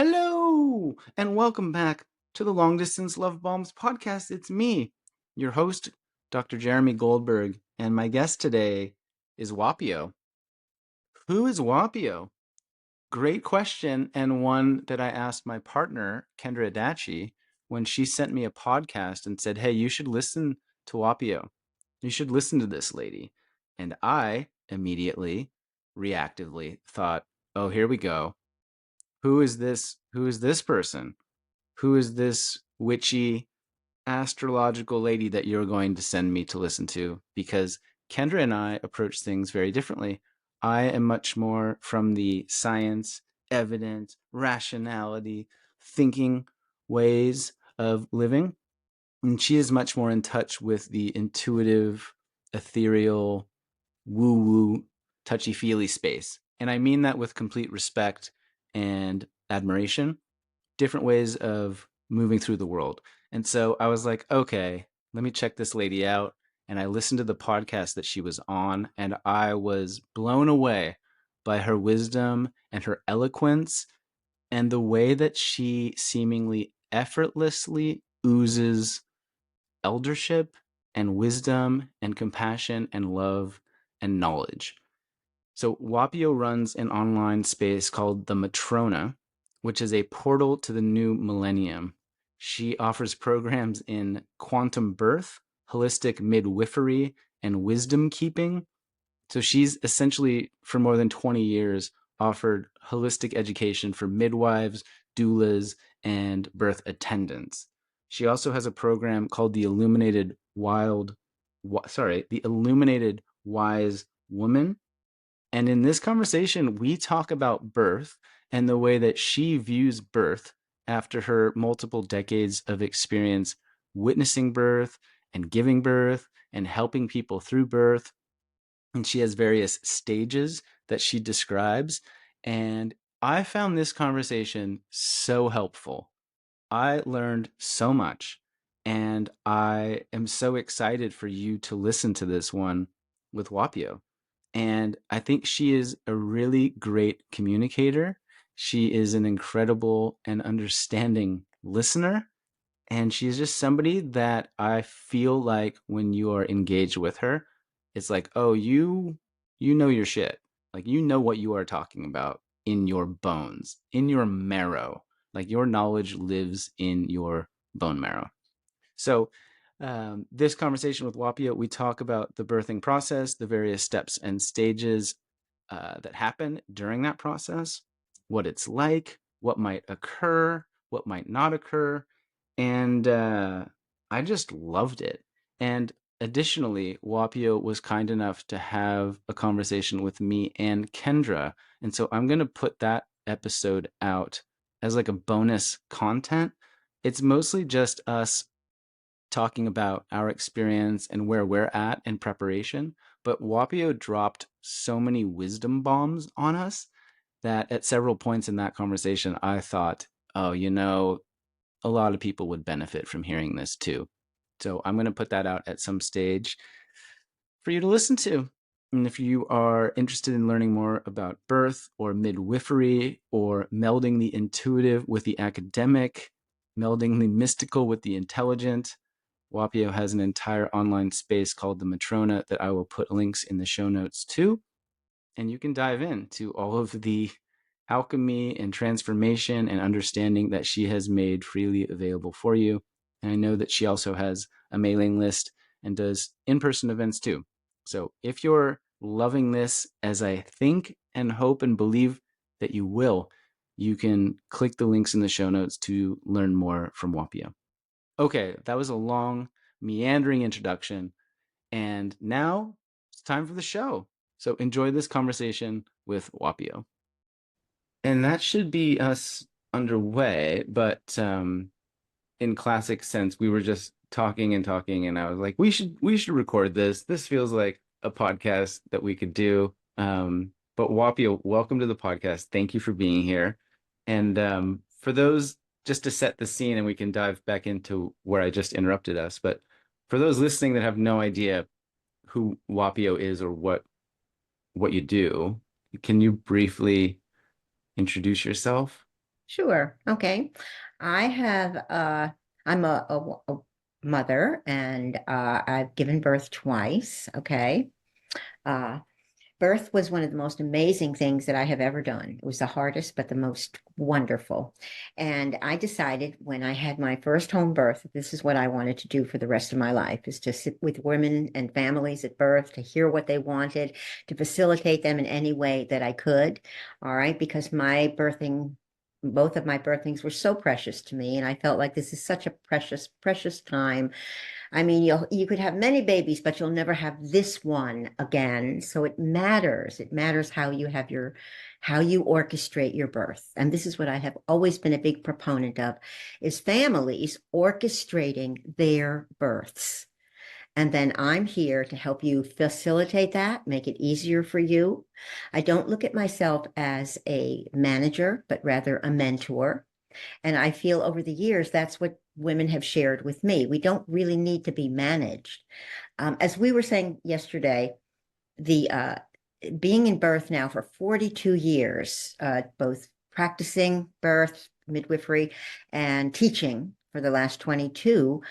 Hello, and welcome back to the Long Distance Love Bombs podcast. It's me, your host, Dr. Jeremy Goldberg, and my guest today is Whapio. Who is Whapio? Great question, and one that I asked my partner, Kendra Adachi, when she sent me a podcast and said, "Hey, you should listen to Whapio. You should listen to this lady." And I immediately, reactively thought, "Oh, here we go. Who is this? Who is this person? Who is this witchy astrological lady that you're going to send me to listen to?" Because Kendra and I approach things very differently. I am much more from the science, evidence, rationality, thinking ways of living. And she is much more in touch with the intuitive, ethereal, woo woo, touchy feely space. And I mean that with complete respect and admiration, different ways of moving through the world. And so I was like, okay, let me check this lady out. And I listened to the podcast that she was on, and I was blown away by her wisdom and her eloquence and the way that she seemingly effortlessly oozes eldership and wisdom and compassion and love and knowledge. So Whapio runs an online space called the Matrona, which is a portal to the new millennium. She offers programs in quantum birth, holistic midwifery, and wisdom keeping. So she's essentially, for more than 20 years, offered holistic education for midwives, doulas, and birth attendants. She also has a program called the Illuminated Wise Woman. And in this conversation, we talk about birth and the way that she views birth after her multiple decades of experience witnessing birth and giving birth and helping people through birth. And she has various stages that she describes. And I found this conversation so helpful. I learned so much, and I am so excited for you to listen to this one with Whapio. And I think she is a really great communicator. She is an incredible and understanding listener. And she's just somebody that I feel like when you are engaged with her, it's like, oh, you know your shit. Like you know what you are talking about in your bones, in your marrow. Like your knowledge lives in your bone marrow. So, this conversation with Whapio, we talk about the birthing process, the various steps and stages that happen during that process, what it's like, what might occur, what might not occur. And I just loved it. And additionally, Whapio was kind enough to have a conversation with me and Kendra. And so I'm going to put that episode out as like a bonus content. It's mostly just us talking about our experience and where we're at in preparation. But Whapio dropped so many wisdom bombs on us that at several points in that conversation, I thought, oh, a lot of people would benefit from hearing this too. So I'm going to put that out at some stage for you to listen to. And if you are interested in learning more about birth or midwifery or melding the intuitive with the academic, melding the mystical with the intelligent, Whapio has an entire online space called the Matrona that I will put links in the show notes to. And you can dive into all of the alchemy and transformation and understanding that she has made freely available for you. And I know that she also has a mailing list and does in-person events too. So if you're loving this, as I think and hope and believe that you will, you can click the links in the show notes to learn more from Whapio. Okay, that was a long, meandering introduction. And now it's time for the show. So enjoy this conversation with Whapio. And that should be us underway. But in classic sense, we were just talking and talking, and I was like, we should record this. This feels like a podcast that we could do. But Whapio, welcome to the podcast. Thank you for being here. And for those, just to set the scene, and we can dive back into where I just interrupted us. But for those listening that have no idea who Whapio is or what you do, can you briefly introduce yourself? Sure. Okay. I have I'm a mother and I've given birth twice. Okay. Uh Birth was one of the most amazing things that I have ever done. It was the hardest, but the most wonderful. And I decided when I had my first home birth, that this is what I wanted to do for the rest of my life, is to sit with women and families at birth, to hear what they wanted, to facilitate them in any way that I could. All right. Because both of my birthings were so precious to me. And I felt like this is such a precious, precious time. I mean, you could have many babies, but you'll never have this one again. So it matters. It matters how you orchestrate your birth. And this is what I have always been a big proponent of, is families orchestrating their births. And then I'm here to help you facilitate that, make it easier for you. I don't look at myself as a manager, but rather a mentor. And I feel over the years, that's what women have shared with me. We don't really need to be managed. As we were saying yesterday, the being in birth now for 42 years, both practicing birth, midwifery, and teaching for the last 22,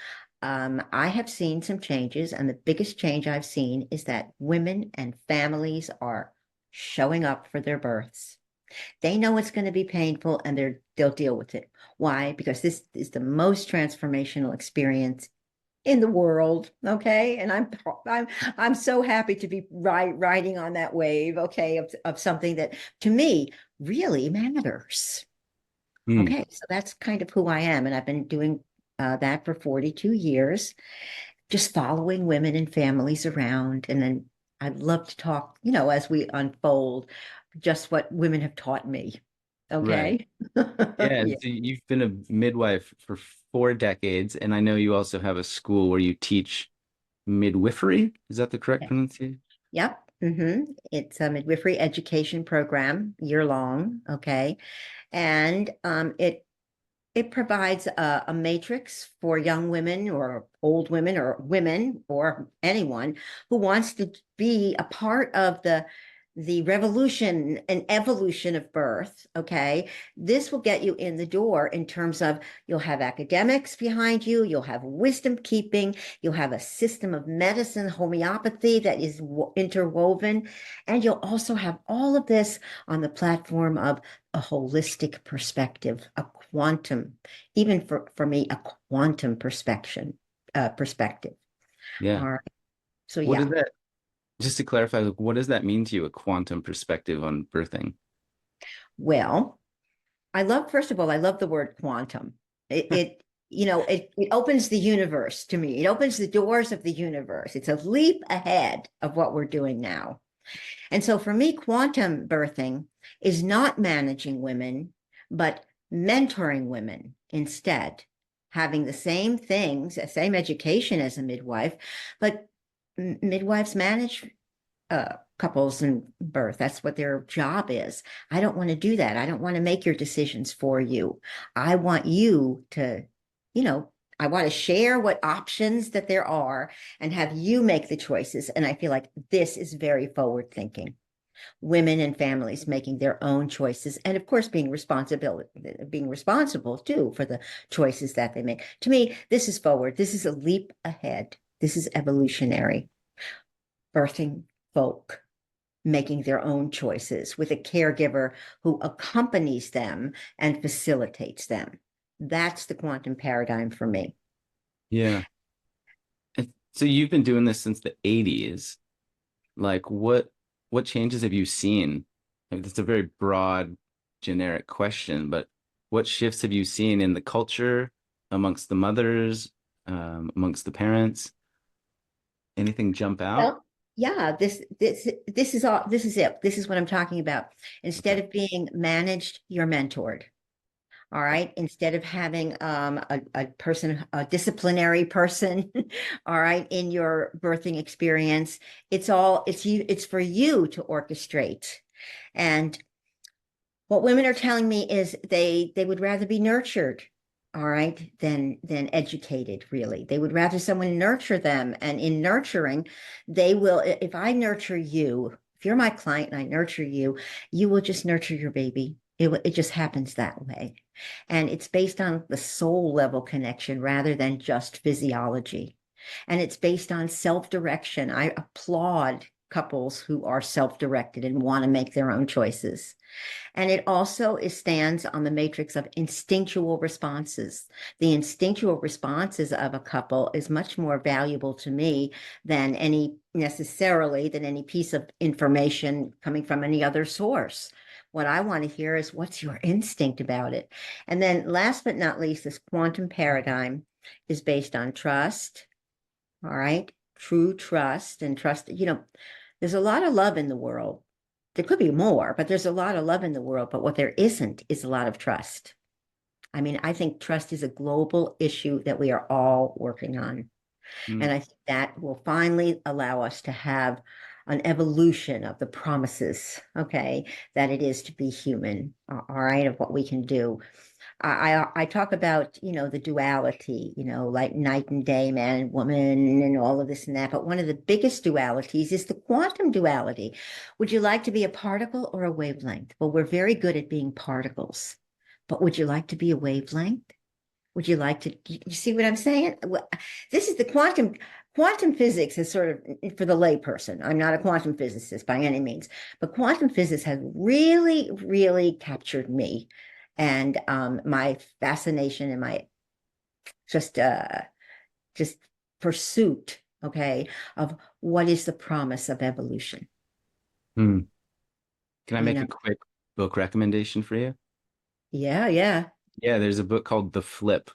I have seen some changes. And the biggest change I've seen is that women and families are showing up for their births. They know it's going to be painful and they'll deal with it. Why? Because this is the most transformational experience in the world. Okay. And I'm so happy to be riding on that wave, okay, of something that to me really matters. Hmm. Okay. So that's kind of who I am. And I've been doing that for 42 years, just following women and families around. And then I'd love to talk, as we unfold, just what women have taught me. Right. Okay. Yeah. Yeah. So you've been a midwife for 4 decades, and I know you also have a school where you teach midwifery. Is that the correct pronunciation? Yep. It's a midwifery education program, year long. Okay. And it provides a matrix for young women or old women or anyone who wants to be a part of the revolution and evolution of birth. Okay. This will get you in the door in terms of you'll have academics behind you, you'll have wisdom keeping, you'll have a system of medicine, homeopathy that is interwoven, and you'll also have all of this on the platform of a holistic perspective, a quantum, even for me, a quantum perspective. Yeah. All right. So What is yeah. that? Just to clarify, like, what does that mean to you, a quantum perspective on birthing? Well, first of all, I love the word quantum. It opens the universe to me. It opens the doors of the universe. It's a leap ahead of what we're doing now. And so for me, quantum birthing is not managing women, but mentoring women instead, having the same things, the same education as a midwife, but midwives manage couples in birth. That's what their job is. I don't want to do that. I don't want to make your decisions for you. I want you to, you know, I want to share what options that there are and have you make the choices. And I feel like this is very forward thinking. Women and families making their own choices, and of course being responsible too for the choices that they make. To me, this is forward. This is a leap ahead. This is evolutionary. Birthing folk making their own choices with a caregiver who accompanies them and facilitates them. That's the quantum paradigm for me. Yeah. So you've been doing this since the 80s. Like what changes have you seen? Like, that's a very broad, generic question, but what shifts have you seen in the culture, amongst the mothers, amongst the parents? Anything jump out? Well, yeah, this is all this is it. This is what I'm talking about. Okay. Instead of being managed, you're mentored. All right. Instead of having a person, a disciplinary person, all right, in your birthing experience, it's for you to orchestrate. And what women are telling me is they would rather be nurtured, all right, than educated, really. They would rather someone nurture them. And in nurturing, they will, if I nurture you, if you're my client and I nurture you, you will just nurture your baby. It just happens that way. And it's based on the soul level connection rather than just physiology. And it's based on self-direction. I applaud couples who are self-directed and want to make their own choices. And it also stands on the matrix of instinctual responses. The instinctual responses of a couple is much more valuable to me than any piece of information coming from any other source. What I want to hear is what's your instinct about it? And then last but not least, this quantum paradigm is based on trust. All right. True trust and trust. There's a lot of love in the world. There could be more, but there's a lot of love in the world. But what there isn't is a lot of trust. I mean, I think trust is a global issue that we are all working on. Mm, And I think that will finally allow us to have an evolution of the promises, okay, that it is to be human, all right, of what we can do. I talk about, the duality, like night and day, man and woman, and all of this and that. But one of the biggest dualities is the quantum duality. Would you like to be a particle or a wavelength? Well, we're very good at being particles, but would you like to be a wavelength? Would you like to, you see what I'm saying? Well, this is the quantum physics is sort of for the layperson. I'm not a quantum physicist by any means, but quantum physics has really, really captured me and my fascination and my just just pursuit, okay, of what is the promise of evolution. mm. Can I You make know, a quick book recommendation for you? yeah, yeah. Yeah, there's a book called The Flip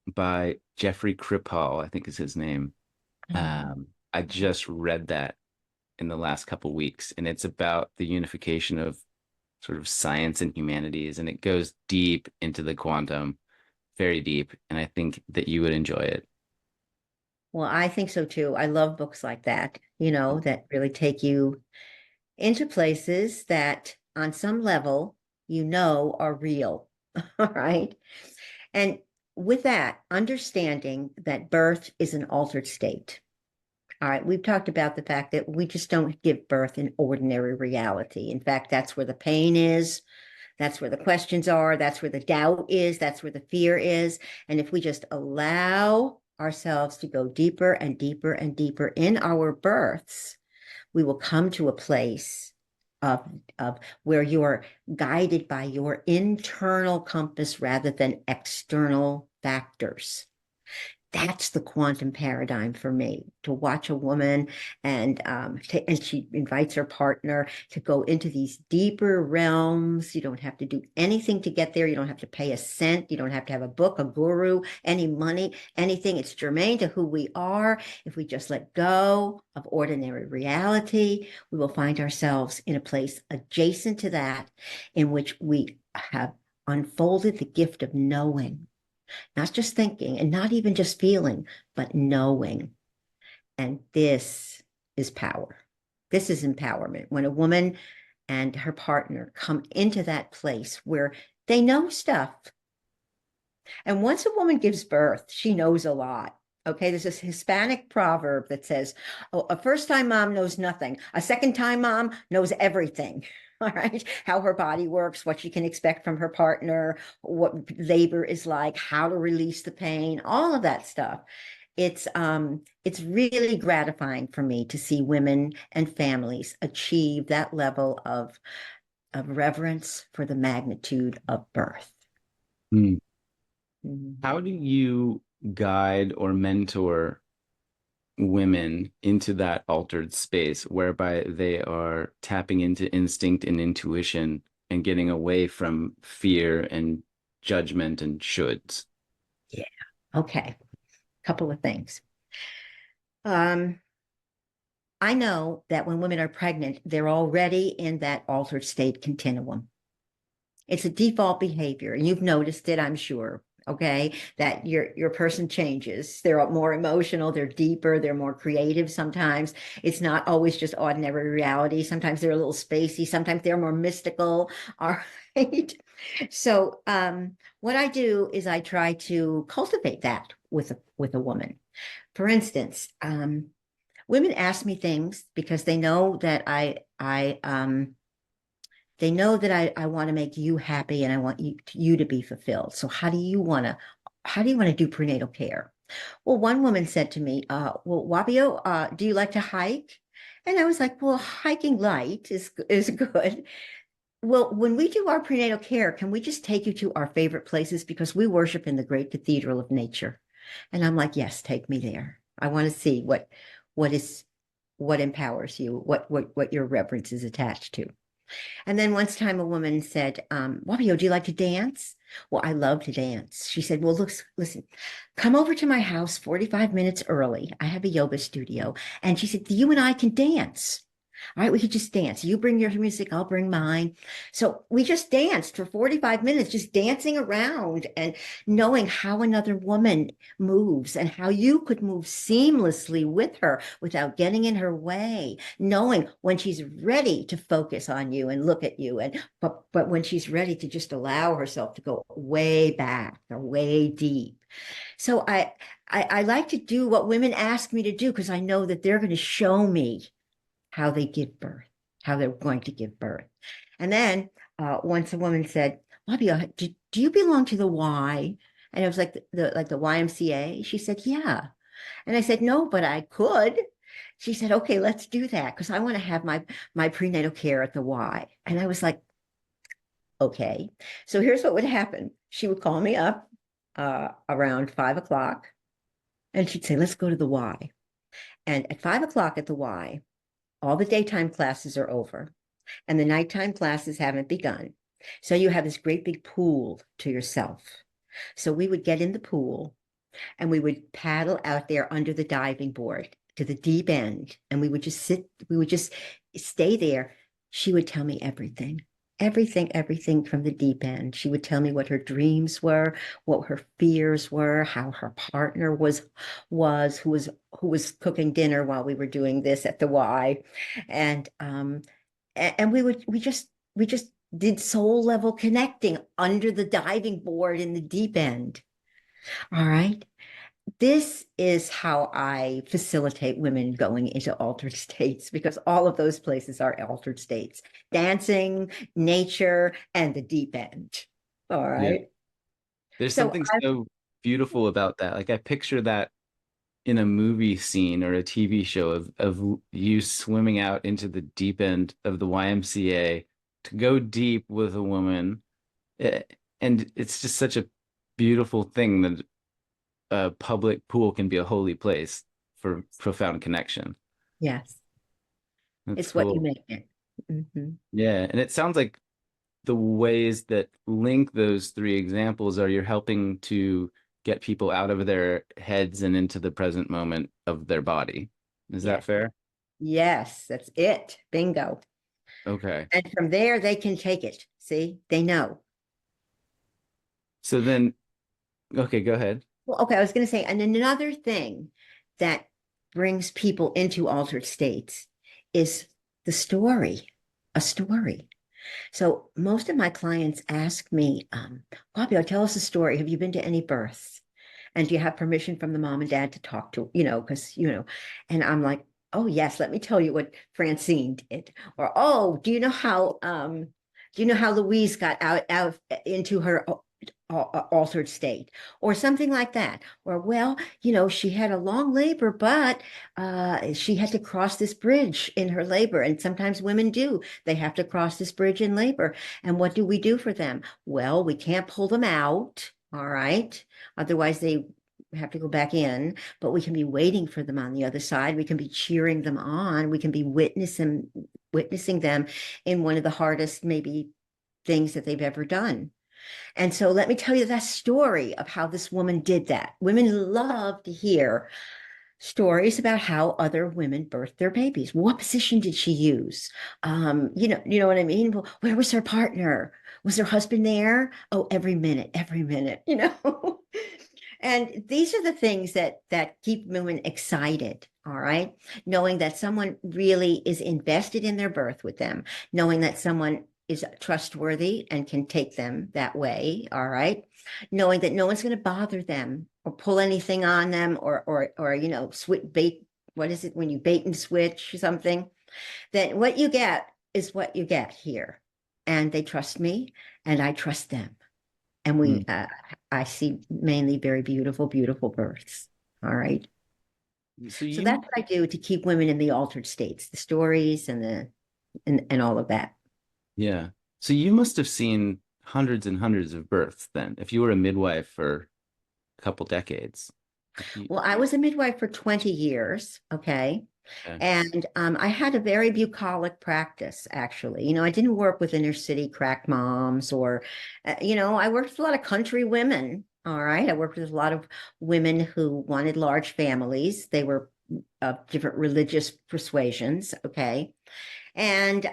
by Jeffrey Kripal, I think is his name. I just read that in the last couple weeks, and it's about the unification of sort of science and humanities, and it goes deep into the quantum, very deep, and I think that you would enjoy it. Well, I think so too. I love books like that, that really take you into places that on some level are real. All right. And with that, understanding that birth is an altered state. All right, we've talked about the fact that we just don't give birth in ordinary reality. In fact, that's where the pain is. That's where the questions are. That's where the doubt is. That's where the fear is. And if we just allow ourselves to go deeper and deeper and deeper in our births, we will come to a place of, of where you are guided by your internal compass rather than external factors. That's the quantum paradigm for me, to watch a woman and she invites her partner to go into these deeper realms. You don't have to do anything to get there. You don't have to pay a cent. You don't have to have a book, a guru, any money, anything. It's germane to who we are. If we just let go of ordinary reality, we will find ourselves in a place adjacent to that in which we have unfolded the gift of knowing, not just thinking and not even just feeling, but knowing. And this is power. This is empowerment. When a woman and her partner come into that place where they know stuff. And once a woman gives birth, she knows a lot. Okay, there's this Hispanic proverb that says, oh, a first time mom knows nothing, a second time mom knows everything. All right, how her body works, what she can expect from her partner, what labor is like, how to release the pain, all of that stuff. It's really gratifying for me to see women and families achieve that level of reverence for the magnitude of birth. Hmm. Mhm. How do you guide or mentor women into that altered space whereby they are tapping into instinct and intuition and getting away from fear and judgment and shoulds? Yeah. Okay. Couple of things. Um, I know that when women are pregnant, they're already in that altered state continuum. It's a default behavior, and you've noticed it, I'm sure. Okay, that your person changes. They're more emotional, they're deeper, they're more creative sometimes. It's not always just ordinary reality. Sometimes they're a little spacey, sometimes they're more mystical. All right. So what I do is I try to cultivate that with a woman. For instance, women ask me things because they know that I They know that I want to make you happy and I want you to be fulfilled. So how do you want to do prenatal care? Well, one woman said to me, well, Whapio, do you like to hike? And I was like, well, hiking light is good. Well, when we do our prenatal care, can we just take you to our favorite places? Because we worship in the great cathedral of nature. And I'm like, yes, take me there. I want to see what is what empowers you, what your reverence is attached to. And then once time a woman said, Wabio, do you like to dance? Well, I love to dance. She said, well, look, listen, come over to my house 45 minutes early. I have a yoga studio. And she said, you and I can dance. All right, we could just dance. You bring your music, I'll bring mine. So we just danced for 45 minutes, just dancing around and knowing how another woman moves and how you could move seamlessly with her without getting in her way, knowing when she's ready to focus on you and look at you. But when she's ready to just allow herself to go way back or way deep. So I like to do what women ask me to do because I know that they're going to show me how they give birth, how they're going to give birth. And then once a woman said, Wabia, do you belong to the Y? And it was like the YMCA. She said, yeah. And I said, no, but I could. She said, okay, let's do that because I want to have my prenatal care at the Y. And I was like, okay. So here's what would happen. She would call me up around 5 o'clock and she'd say, let's go to the Y. And at 5 o'clock at the Y, all the daytime classes are over and the nighttime classes haven't begun. So you have this great big pool to yourself. So we would get in the pool and we would paddle out there under the diving board to the deep end. And we would just stay there. She would tell me everything. Everything from the deep end. She would tell me what her dreams were, what her fears were, how her partner who was cooking dinner while we were doing this at the Y, and we just did soul level connecting under the diving board in the deep end. All right. This is how I facilitate women going into altered states because all of those places are altered states dancing, nature, and the deep end. All Yeah. right. There's So, something so beautiful about that. Like I picture that in a movie scene or a TV show of you swimming out into the deep end of the YMCA to go deep with a woman. Eh, And it's just such a beautiful thing that a public pool can be a holy place for profound connection. yes, That's it's what you cool. make it. Mhm. Yeah, and it sounds like the ways that link those three examples are you're helping to get people out of their heads and into the present moment of their body. Is that Yes. fair? Yes, that's it. Bingo. Okay. And from there, they can take it. See, they know. So then, okay, go ahead. Well, okay, I was going to say, and another thing that brings people into altered states is the story, a story. So most of my clients ask me, Fabio, tell us a story. Have you been to any births? And do you have permission from the mom and dad to talk to, because, and I'm like, oh, yes, let me tell you what Francine did. Or, oh, do you know how Louise got out into her altered state or something like that? Or, well, she had a long labor, but she had to cross this bridge in her labor. And sometimes women do. They have to cross this bridge in labor. And what do we do for them? Well, we can't pull them out. All right. Otherwise, they have to go back in, but we can be waiting for them on the other side. We can be cheering them on. We can be witnessing them in one of the hardest, maybe, things that they've ever done. And so let me tell you that story of how this woman did that. Women love to hear stories about how other women birthed their babies. What position did she use? You know what I mean? Well, where was her partner? Was her husband there? Oh, every minute, And these are the things that keep women excited, all right? Knowing that someone really is invested in their birth with them, knowing that someone is trustworthy and can take them that way, all right? Knowing that no one's going to bother them or pull anything on them or switch bait. What is it when you bait and switch or something? That what you get is what you get here. and they trust me, and I trust them. And Mm. I see mainly very beautiful, beautiful births. All right. So So you, that's what I do to keep women in the altered states, the stories and all of that. yeah. So you must have seen hundreds and hundreds of births then, if you were a midwife for a couple decades. Like you, Well, I was a midwife for 20 years. Okay. yeah. And I had a very bucolic practice, actually. I didn't work with inner city crack moms I worked with a lot of country women. All right. I worked with a lot of women who wanted large families. They were of different religious persuasions. Okay. And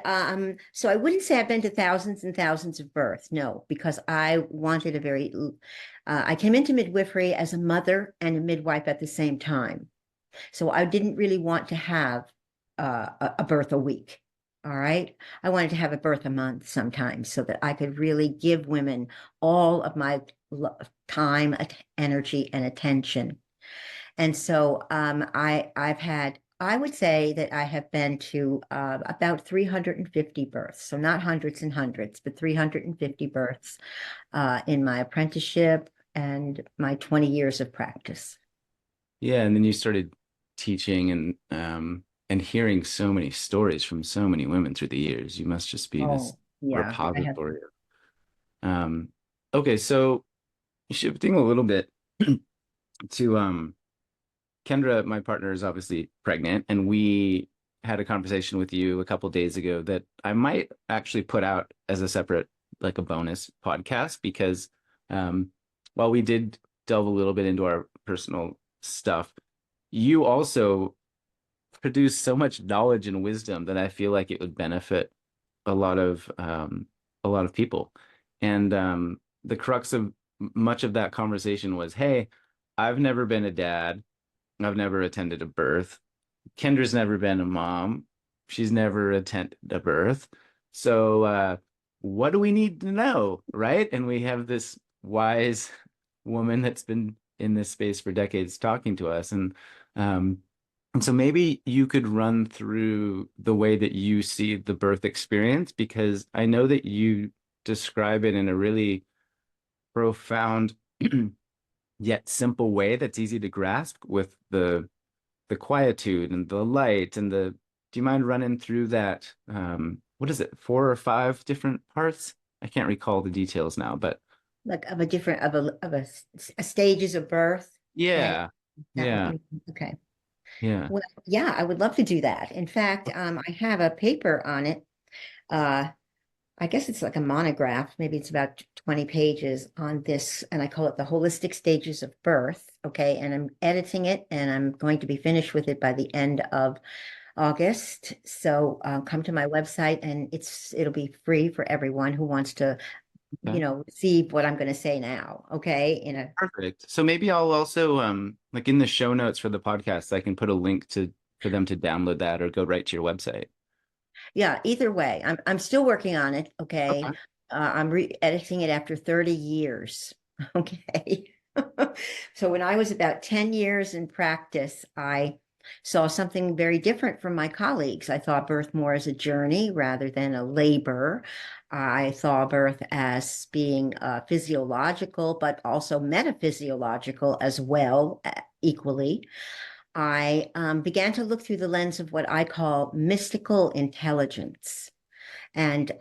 so I wouldn't say I've been to thousands and thousands of births. No, because I came into midwifery as a mother and a midwife at the same time. So I didn't really want to have a birth a week. All right. I wanted to have a birth a month sometimes so that I could really give women all of my time, energy, and attention. And so I would say that I have been to about 350 births. So not hundreds and hundreds, but 350 births in my apprenticeship and my 20 years of practice. Yeah, and then you started teaching and hearing so many stories from so many women through the years. You must just be this Oh, yeah, I have. repository. Um, okay, so shifting a little bit to Kendra, my partner, is obviously pregnant, and we had a conversation with you a couple days ago that I might actually put out as a separate, like a bonus podcast, because um, while we did delve a little bit into our personal stuff, you also produce so much knowledge and wisdom that I feel like it would benefit a lot of people. And the crux of much of that conversation was, hey, I've never been a dad. I've never attended a birth. Kendra's never been a mom. She's never attended a birth. So what do we need to know, right? And we have this wise woman that's been in this space for decades talking to us. Um, and so maybe you could run through the way that you see the birth experience, because I know that you describe it in a really profound yet simple way that's easy to grasp, with the quietude and the light and the do you mind running through that? What is it, four or five different parts? I can't recall the details now, but Like of a different a stages of birth. Okay, yeah, that what yeah, you okay. yeah. Well, yeah, I would love to do that. In fact, I have a paper on it. Uh, I guess it's like a monograph. Maybe it's about 20 pages on this, and I call it the holistic stages of birth. Okay, and I'm editing it, and I'm going to be finished with it by the end of August. So come to my website, and it'll be free for everyone who wants to, Okay. receive what I'm going to say now. Okay, Perfect. So maybe I'll also like in the show notes for the podcast, I can put a link to for them to download that or go right to your website. yeah, either way, I'm still working on it. Okay. Okay. I'm re-editing it after 30 years. Okay. So when I was about 10 years in practice, I saw something very different from my colleagues. I saw birth more as a journey rather than a labor. I saw birth as being physiological, but also metaphysiological as well, equally. I began to look through the lens of what I call mystical intelligence. And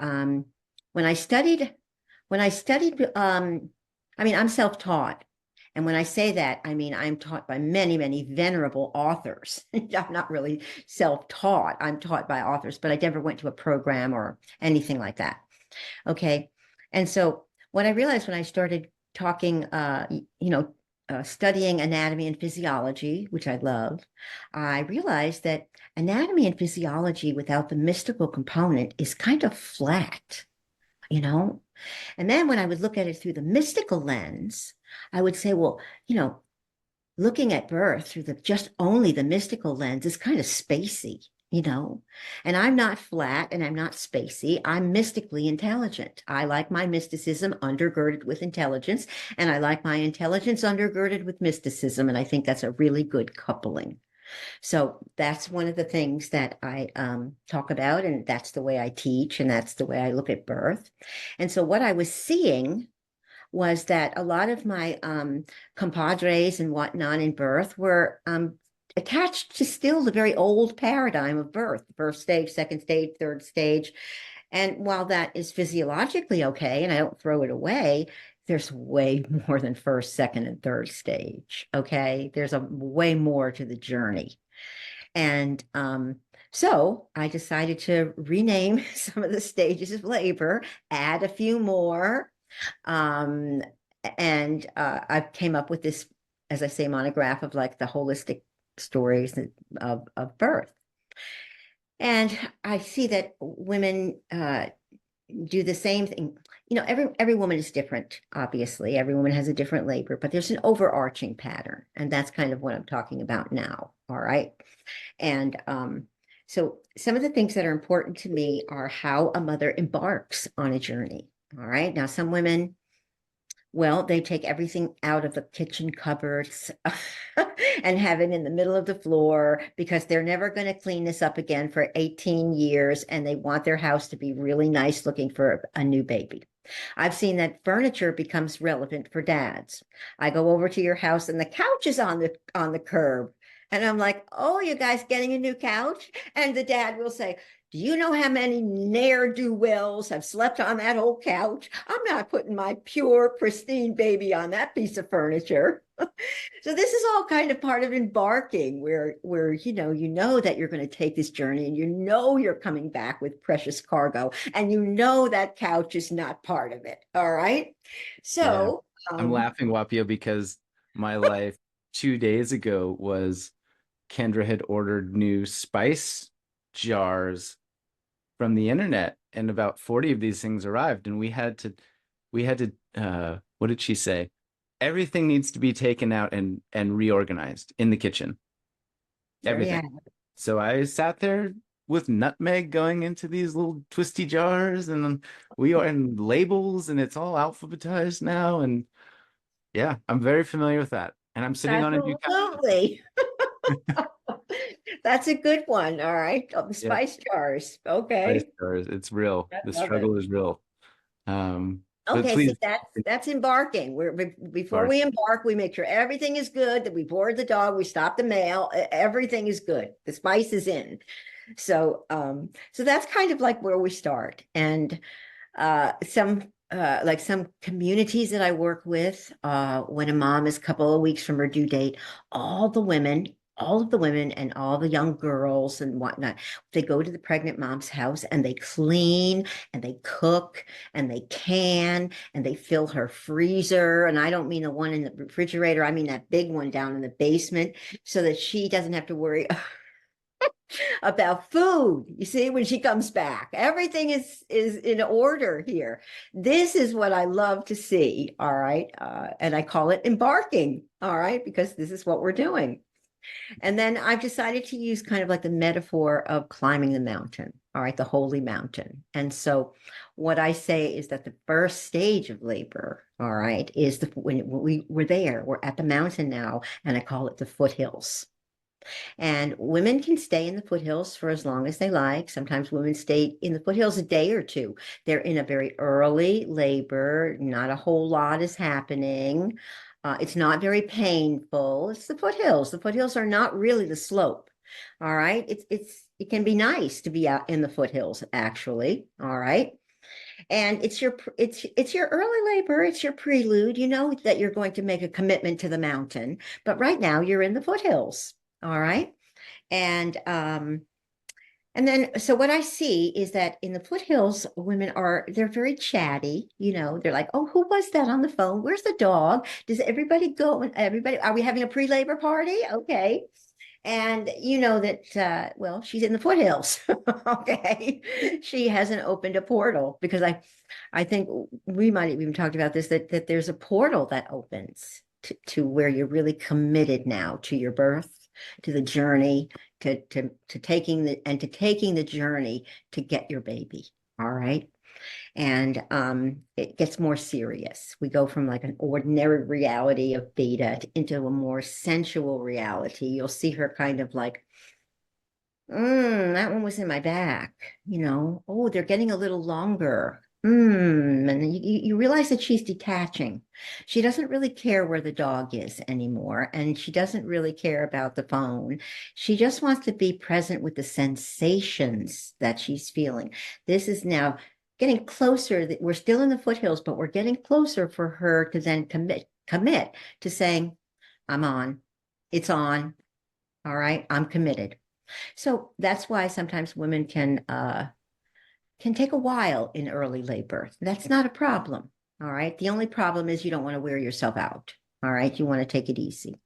when I studied, I mean, I'm self-taught. And when I say that, I mean, I'm taught by many, many venerable authors. I'm not really self-taught. I'm taught by authors, but I never went to a program or anything like that. Okay. And so what I realized when I started talking, studying anatomy and physiology, which I love, I realized that anatomy and physiology without the mystical component is kind of flat, you know? And then when I would look at it through the mystical lens, I would say, well, looking at birth through the just only the mystical lens is kind of spacey. And I'm not flat and I'm not spacey. I'm mystically intelligent. I like my mysticism undergirded with intelligence, and I like my intelligence undergirded with mysticism. And I think that's a really good coupling. So that's one of the things that I talk about, and that's the way I teach, and that's the way I look at birth. And so what I was seeing was that a lot of my compadres and whatnot in birth were attached to still the very old paradigm of birth, first stage, second stage, third stage. And while that is physiologically okay, and I don't throw it away, there's way more than first, second, and third stage. Okay. There's a way more to the journey. And so I decided to rename some of the stages of labor, add a few more. Um, and I came up with this, as I say, monograph of like the holistic stories of birth. And I see that women do the same thing. You know, every woman is different, obviously. Every woman has a different labor, but there's an overarching pattern. And that's kind of what I'm talking about now. All right. And so some of the things that are important to me are how a mother embarks on a journey. All right. Now, some women, well, they take everything out of the kitchen cupboards and have it in the middle of the floor because they're never going to clean this up again for 18 years and they want their house to be really nice looking for a new baby. I've seen that furniture becomes relevant for dads. I go over to your house and the couch is on the curb. And I'm like, oh, you guys getting a new couch? And the dad will say, do you know how many ne'er-do-wells have slept on that old couch? I'm not putting my pure, pristine baby on that piece of furniture. So this is all kind of part of embarking where you know that you're going to take this journey and you know you're coming back with precious cargo and you know that couch is not part of it. All right. Yeah. So I'm laughing, Whapio, because my life 2 days ago was Kendra had ordered new spice jars from the internet, and about 40 of these things arrived, and we had to what did she say? Everything needs to be taken out and reorganized in the kitchen. there you Everything. have it. So I sat there with nutmeg going into these little twisty jars, and we are in labels, and it's all alphabetized now. And yeah, I'm very familiar with that. And I'm sitting on a new couch. Absolutely. That's a good one. All right. Oh, the Yeah, spice jars. spice Okay. jars. It's real. I The love it. struggle is real. But Okay, see please, that's embarking. Before Mark. we embark, we make sure everything is good, that we board the dog, we stop the mail, everything is good. The spice is in. So that's kind of like where we start. And some communities that I work with, when a mom is a couple of weeks from her due date, all of the women and all the young girls and whatnot, they go to the pregnant mom's house and they clean and they cook and they can and they fill her freezer. And I don't mean the one in the refrigerator, I mean that big one down in the basement so that she doesn't have to worry about food. You see, when she comes back, everything is in order here. This is what I love to see. All right, and I call it embarking. All right, because this is what we're doing. And then I've decided to use kind of like the metaphor of climbing the mountain. All right, the holy mountain. And so, what I say is that the first stage of labor, all right, is when we're there, we're at the mountain now, and I call it the foothills. And women can stay in the foothills for as long as they like. Sometimes women stay in the foothills a day or two. They're in a very early labor, not a whole lot is happening. It's not very painful. It's the foothills. The foothills are not really the slope. All right. It can be nice to be out in the foothills, actually. All right. And it's your early labor, it's your prelude. You know that you're going to make a commitment to the mountain, but right now you're in the foothills. All right. And and then so what I see is that in the foothills, they're very chatty, they're like, oh, who was that on the phone? Where's the dog? Does everybody go? And everybody, are we having a pre-labor party? Okay. And you know that, well, she's in the foothills. Okay. She hasn't opened a portal because I think we might have even talked about this, that there's a portal that opens to where you're really committed now to your birth, to the journey, to taking the journey to get your baby. All right. And it gets more serious. We go from like an ordinary reality of beta into a more sensual reality. You'll see her kind of like, that one was in my back, oh, they're getting a little longer. And you realize that she's detaching. She doesn't really care where the dog is anymore, and she doesn't really care about the phone. She just wants to be present with the sensations that she's feeling. This is now getting closer. We're still in the foothills, but we're getting closer for her to then commit to saying, I'm on. It's on. All right, I'm committed. So that's why sometimes women can take a while in early labor. That's not a problem. All right. The only problem is you don't want to wear yourself out. All right. You want to take it easy.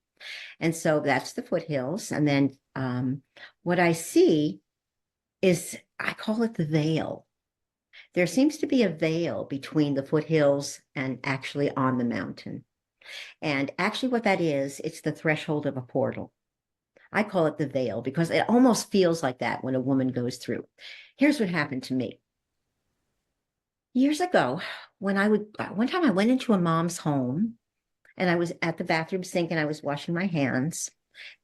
And so that's the foothills. And then what I see is I call it the veil. There seems to be a veil between the foothills and actually on the mountain. And actually, what that is, it's the threshold of a portal. I call it the veil because it almost feels like that when a woman goes through. Here's what happened to me. Years ago, one time I went into a mom's home and I was at the bathroom sink and I was washing my hands.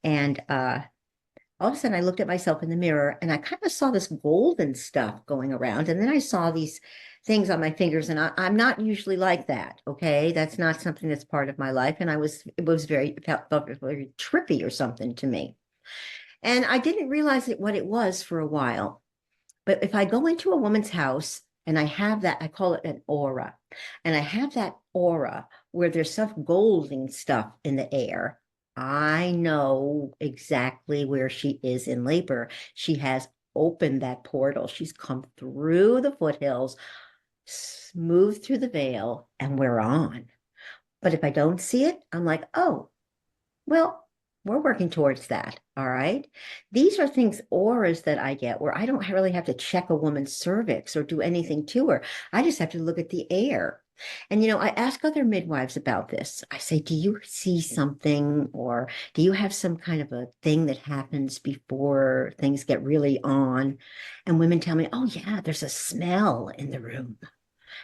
And all of a sudden I looked at myself in the mirror and I kind of saw this golden stuff going around. And then I saw these things on my fingers. And I'm not usually like that. Okay. That's not something that's part of my life. And it was felt very trippy or something to me. And I didn't realize what it was for a while. But if I go into a woman's house and I have that, I call it an aura, and I have that aura where there's some golden stuff in the air, I know exactly where she is in labor. She has opened that portal. She's come through the foothills, moved through the veil, and we're on. But if I don't see it, I'm like, oh, well, we're working towards that. All right. These are things, auras that I get where I don't really have to check a woman's cervix or do anything to her. I just have to look at the air. And, I ask other midwives about this. I say, do you see something or do you have some kind of a thing that happens before things get really on? And women tell me, oh, yeah, there's a smell in the room.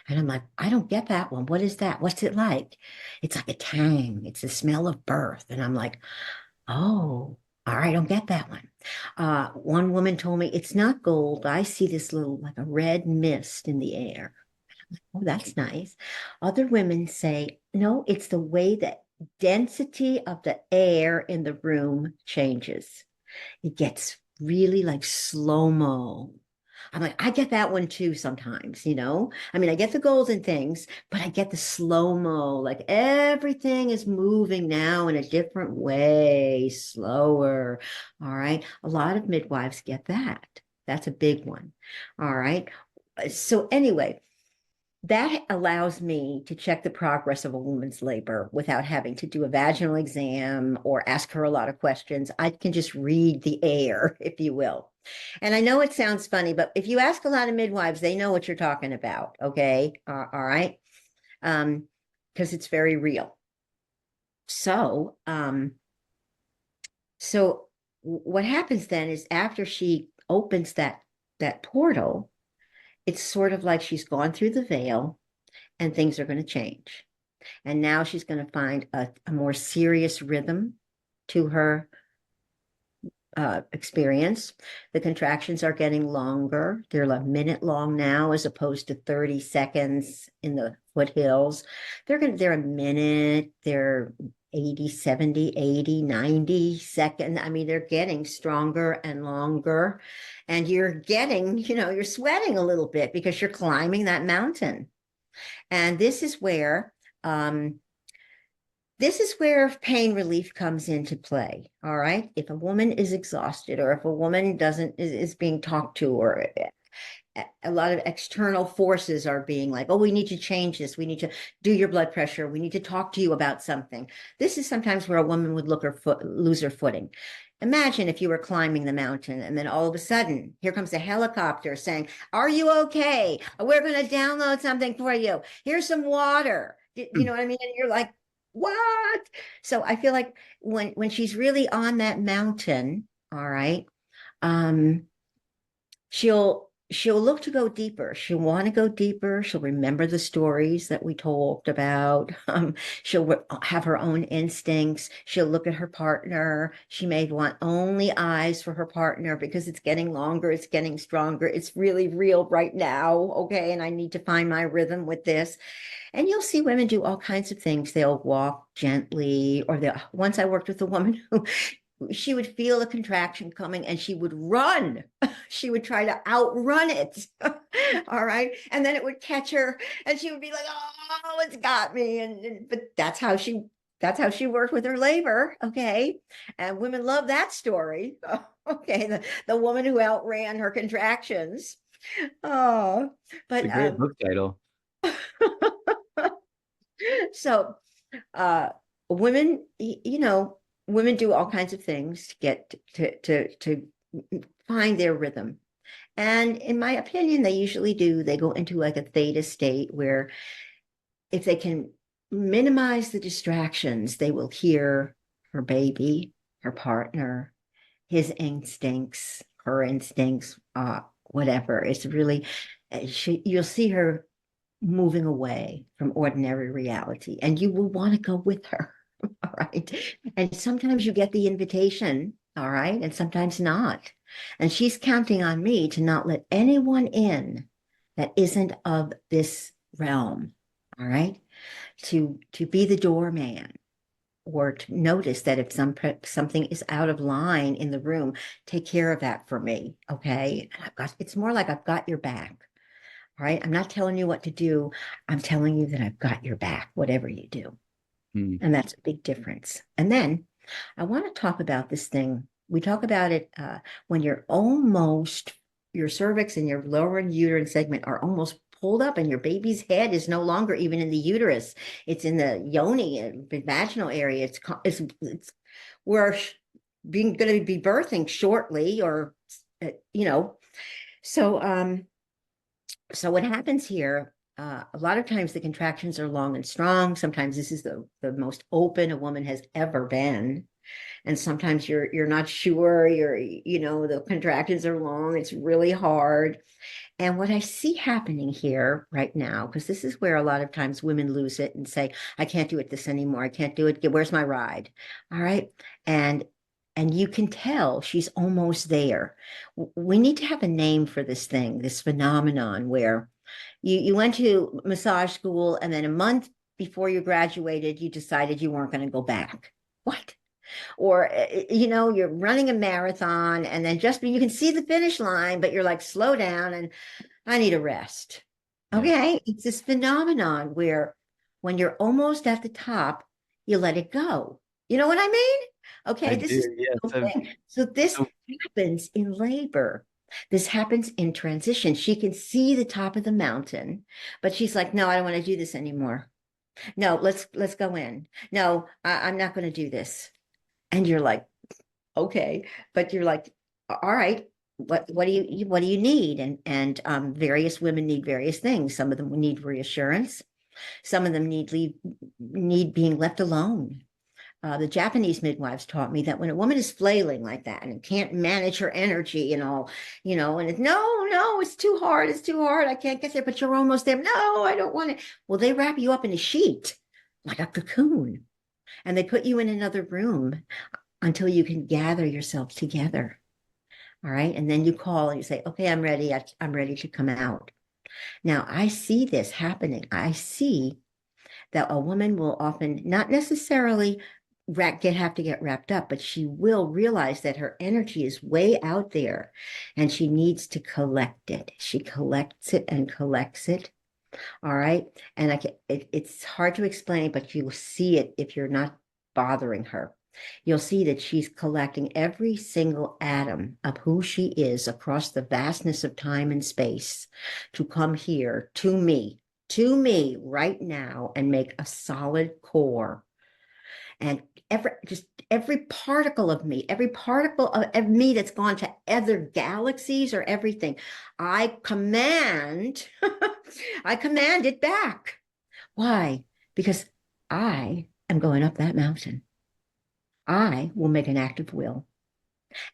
And I'm like, I don't get that one. What is that? What's it like? It's like a tang. It's the smell of birth. And I'm like, oh, all right, I don't get that one. One woman told me it's not gold. I see this little, like a red mist in the air. Oh, that's nice. Other women say, no, it's the way that density of the air in the room changes. It gets really like slow-mo. I'm like, I get that one too sometimes. I mean, I get the golden things, but I get the slow-mo, like everything is moving now in a different way, slower. All right. A lot of midwives get that. That's a big one. All right. So anyway, that allows me to check the progress of a woman's labor without having to do a vaginal exam or ask her a lot of questions. I can just read the air, if you will. And I know it sounds funny, but if you ask a lot of midwives, they know what you're talking about. Okay. All right. Because it's very real. So, what happens then is after she opens that portal, it's sort of like she's gone through the veil and things are going to change. And now she's going to find a more serious rhythm to her experience. The contractions are getting longer. They're a minute long now as opposed to 30 seconds in the foothills. They're a minute, they're 80, 70, 80, 90 seconds. I mean, they're getting stronger and longer. And you're sweating a little bit because you're climbing that mountain. And um, this is where pain relief comes into play. All right. If a woman is exhausted or if a woman is being talked to, or a lot of external forces are being like, oh, we need to change this. We need to do your blood pressure. We need to talk to you about something. This is sometimes where a woman would lose her footing. Imagine if you were climbing the mountain and then all of a sudden, here comes a helicopter saying, are you okay? We're going to download something for you. Here's some water. You know what I mean? And you're like, what? So I feel like when she's really on that mountain, all right, um, she'll she'll look to go deeper. She'll want to go deeper. She'll remember the stories that we talked about. She'll have her own instincts. She'll look at her partner. She may want only eyes for her partner because it's getting longer, it's getting stronger. It's really real right now. Okay. And I need to find my rhythm with this. And you'll see women do all kinds of things. They'll walk gently, or they'll, once I worked with a woman who she would feel a contraction coming and she would run. She would try to outrun it. All right. And then it would catch her and she would be like, oh, it's got me. But that's how she worked with her labor. Okay. And women love that story. Okay. The woman who outran her contractions. Oh, It's a but great book title. so uh women, women do all kinds of things to get to find their rhythm. And in my opinion, they usually do. They go into like a theta state where if they can minimize the distractions, they will hear her baby, her partner, his instincts, her instincts, whatever. It's really, you'll see her moving away from ordinary reality, and you will want to go with her. All right. And sometimes you get the invitation, all right, and sometimes not. And she's counting on me to not let anyone in that isn't of this realm, all right, to be the doorman, or to notice that if something is out of line in the room, take care of that for me, okay? And it's more like I've got your back. All right. I'm not telling you what to do. I'm telling you that I've got your back, whatever you do. Hmm. And that's a big difference. And then I want to talk about this thing. We talk about it when your cervix and your lower uterine segment are almost pulled up and your baby's head is no longer even in the uterus. It's in the yoni, vaginal area. It's we're being going to be birthing shortly, or, you know, so, so what happens here, a lot of times the contractions are long and strong. Sometimes this is the most open a woman has ever been. And sometimes you're not sure, the contractions are long, it's really hard. And what I see happening here right now, because this is where a lot of times women lose it and say, I can't do it this anymore. I can't do it. Where's my ride? All right. And and you can tell she's almost there. We need to have a name for this thing, this phenomenon where you went to massage school and then a month before you graduated, you decided you weren't going to go back. What? Or you're running a marathon and then just you can see the finish line, but you're like, slow down and I need a rest. Yeah, Okay. It's this phenomenon where when you're almost at the top, you let it go. You know what I mean? I Okay, this is do. Yeah. the thing. So this So happens in labor. This happens in transition. She can see the top of the mountain, but she's like, no, I don't want to do this anymore. No, let's go in. No, I'm not going to do this. And you're like, okay, but you're like, all right, what do you need? And various women need various things. Some of them need reassurance. Some of them need being left alone. The Japanese midwives taught me that when a woman is flailing like that and can't manage her energy and all, and no, it's too hard, I can't get there, but you're almost there. No, I don't want it. Well, they wrap you up in a sheet like a cocoon, and they put you in another room until you can gather yourself together. All right. And then you call and you say, okay, I'm ready. I'm ready to come out. Now, I see this happening. I see that a woman will often not necessarily have to get wrapped up, but she will realize that her energy is way out there and she needs to collect it. She collects it and collects it. All right. And it's hard to explain, but you'll see it if you're not bothering her. You'll see that she's collecting every single atom of who she is across the vastness of time and space to come here to me right now and make a solid core. And every particle of me, every particle of me that's gone to other galaxies or everything, I command, I command it back. Why? Because I am going up that mountain. I will make an act of will.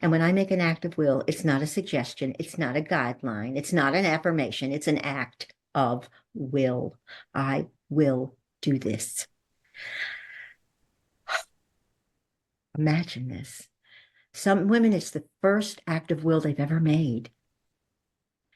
And when I make an act of will, it's not a suggestion, it's not a guideline, it's not an affirmation, it's an act of will. I will do this. Imagine this. Some women, it's the first act of will they've ever made.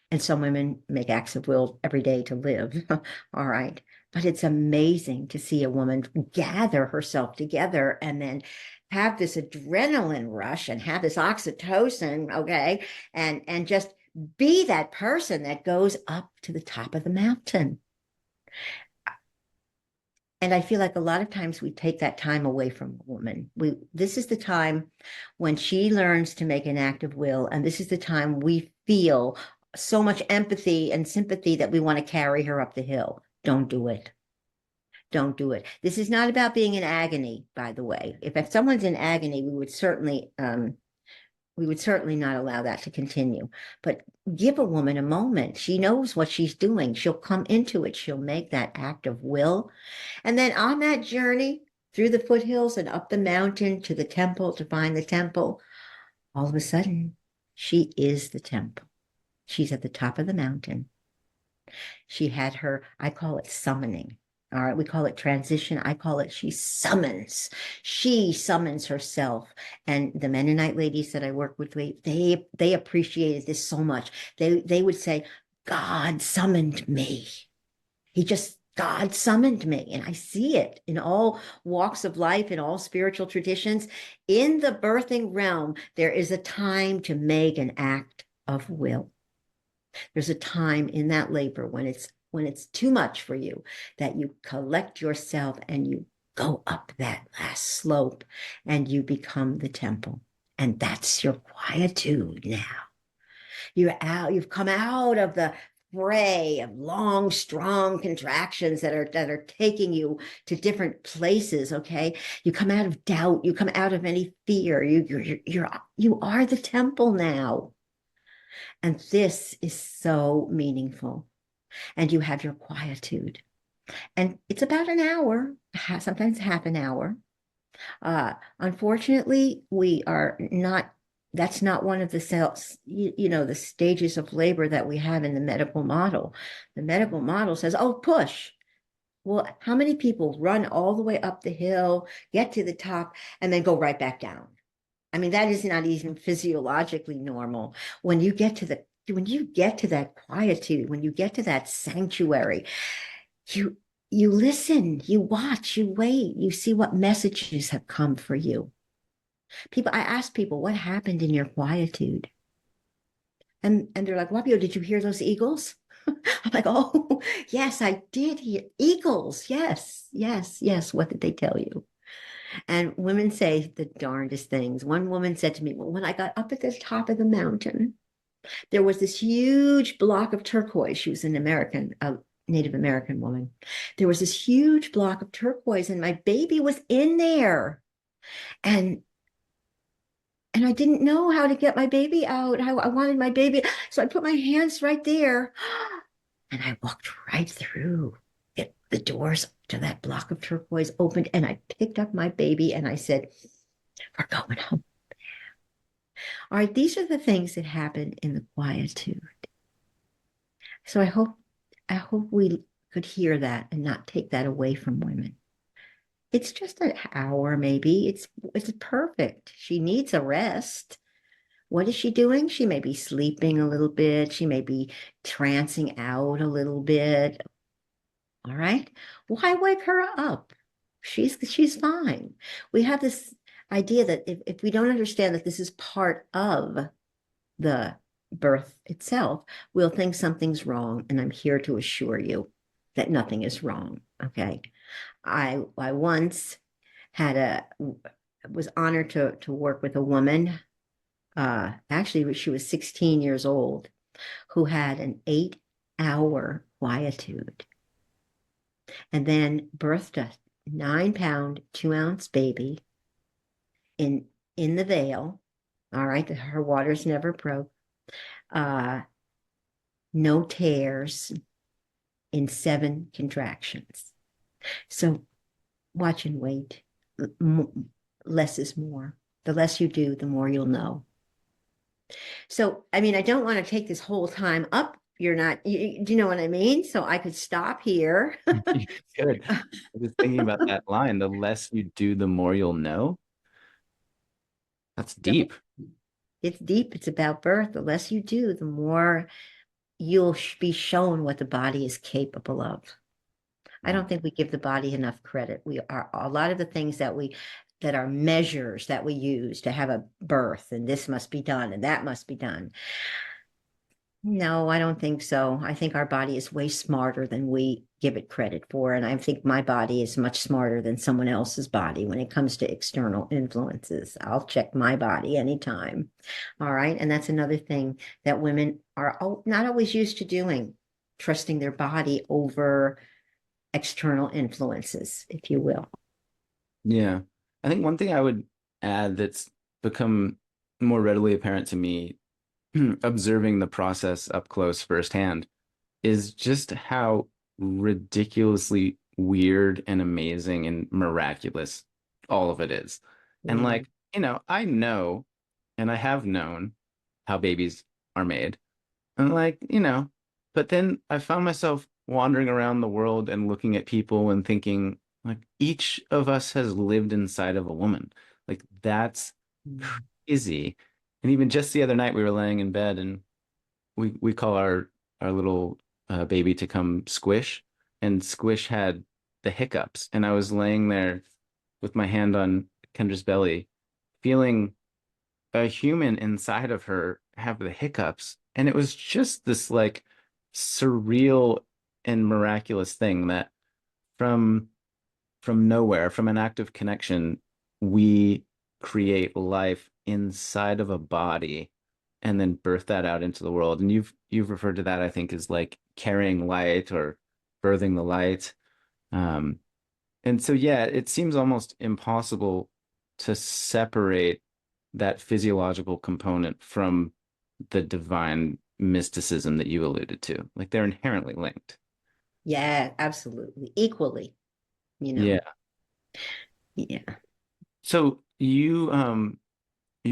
And some women make acts of will every day to live. All right. But it's amazing to see a woman gather herself together and then have this adrenaline rush and have this oxytocin, okay, and just be that person that goes up to the top of the mountain. And I feel like a lot of times we take that time away from a woman. This is the time when she learns to make an act of will, and this is the time we feel so much empathy and sympathy that we want to carry her up the hill. Don't do it. Don't do it. This is not about being in agony, by the way. If someone's in agony, we would certainly not allow that to continue. But give a woman a moment. She knows what she's doing. She'll come into it. She'll make that act of will. And then on that journey through the foothills and up the mountain to the temple to find the temple, all of a sudden, she is the temple. She's at the top of the mountain. She had her, I call it summoning. All right, we call it transition. I call it she summons. She summons herself. And the Mennonite ladies that I work with, they appreciated this so much. They would say, God summoned me. God summoned me. And I see it in all walks of life, in all spiritual traditions. In the birthing realm, there is a time to make an act of will. There's a time in that labor when it's too much for you that you collect yourself and you go up that last slope and you become the temple. And that's your quietude now. You've come out of the fray of long, strong contractions that are taking you to different places. Okay, you come out of doubt. You come out of any fear. You are the temple now, and this is so meaningful. And you have your quietude, and it's about an hour, sometimes half an hour. Unfortunately, we are not. That's not one of the cells, the stages of labor that we have in the medical model. The medical model says, "Oh, push." Well, how many people run all the way up the hill, get to the top, and then go right back down? I mean, that is not even physiologically normal. When you get to that quietude, when you get to that sanctuary, you you listen, you watch, you wait, you see what messages have come for you. I ask people, what happened in your quietude? And they're like, Whapio, did you hear those eagles? I'm like, oh, yes, I did hear eagles. Yes, yes, yes. What did they tell you? And women say the darndest things. One woman said to me, well, when I got up at the top of the mountain, there was this huge block of turquoise. She was a Native American woman. There was this huge block of turquoise, and my baby was in there. And and I didn't know how to get my baby out. I wanted my baby. So I put my hands right there and I walked right through it. The doors to that block of turquoise opened and I picked up my baby and I said, we're going home. All right, these are the things that happen in the quietude. So I hope we could hear that and not take that away from women. It's just an hour, maybe. It's perfect. She needs a rest. What is she doing? She may be sleeping a little bit. She may be trancing out a little bit. All right. Why wake her up? She's fine. We have this idea that if we don't understand that this is part of the birth itself, we'll think something's wrong. And I'm here to assure you that nothing is wrong. Okay. I once was honored to work with a woman. Actually, she was 16 years old, who had an 8-hour quietude and then birthed a 9-pound, 2-ounce baby in the veil. All right, her waters never broke. Uh, no tears in 7 contractions. So watch and wait. Less is more. The less you do, the more you'll know. So, I mean, I don't want to take this whole time up. You're not, do you know what I mean? So I could stop here. Good. I was thinking about that line, the less you do, the more you'll know. That's So deep. it's deep. It's about birth. The less you do, the more you'll be shown what the body is capable of. I Mm. don't think we give the body enough credit. We are a lot of the things that are measures that we use to have a birth, and this must be done and that must be done. No, I don't think so. I think our body is way smarter than we give it credit for. And I think my body is much smarter than someone else's body when it comes to external influences. I'll check my body anytime. All right. And that's another thing that women are not always used to doing, trusting their body over external influences, if you will. Yeah. I think one thing I would add that's become more readily apparent to me observing the process up close firsthand is just how ridiculously weird and amazing and miraculous all of it is. And Yeah. like, I know and I have known how babies are made. And like, but then I found myself wandering around the world and looking at people and thinking, like, each of us has lived inside of a woman. Like, that's crazy. And even just the other night, we were laying in bed and we call our little baby to come Squish, and Squish had the hiccups, and I was laying there with my hand on Kendra's belly, feeling a human inside of her have the hiccups, and it was just this like surreal and miraculous thing that from nowhere, from an act of connection, we create life inside of a body and then birth that out into the world. And you've referred to that, I think, as like carrying light or birthing the light. Um, and so yeah, it seems almost impossible to separate that physiological component from the divine mysticism that you alluded to. Like they're inherently linked. Yeah, absolutely. Equally, you know. Yeah. Yeah. So you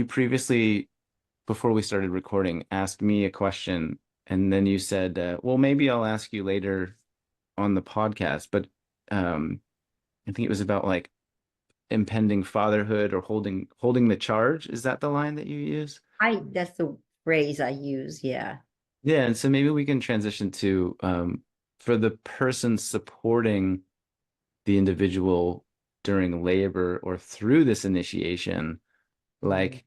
previously, before we started recording, asked me a question, and then you said, well, maybe I'll ask you later on the podcast, but I think it was about like impending fatherhood or holding the charge. Is that the line that you use? That's the phrase I use. Yeah. Yeah, and so maybe we can transition to for the person supporting the individual during labor or through this initiation, Mm. like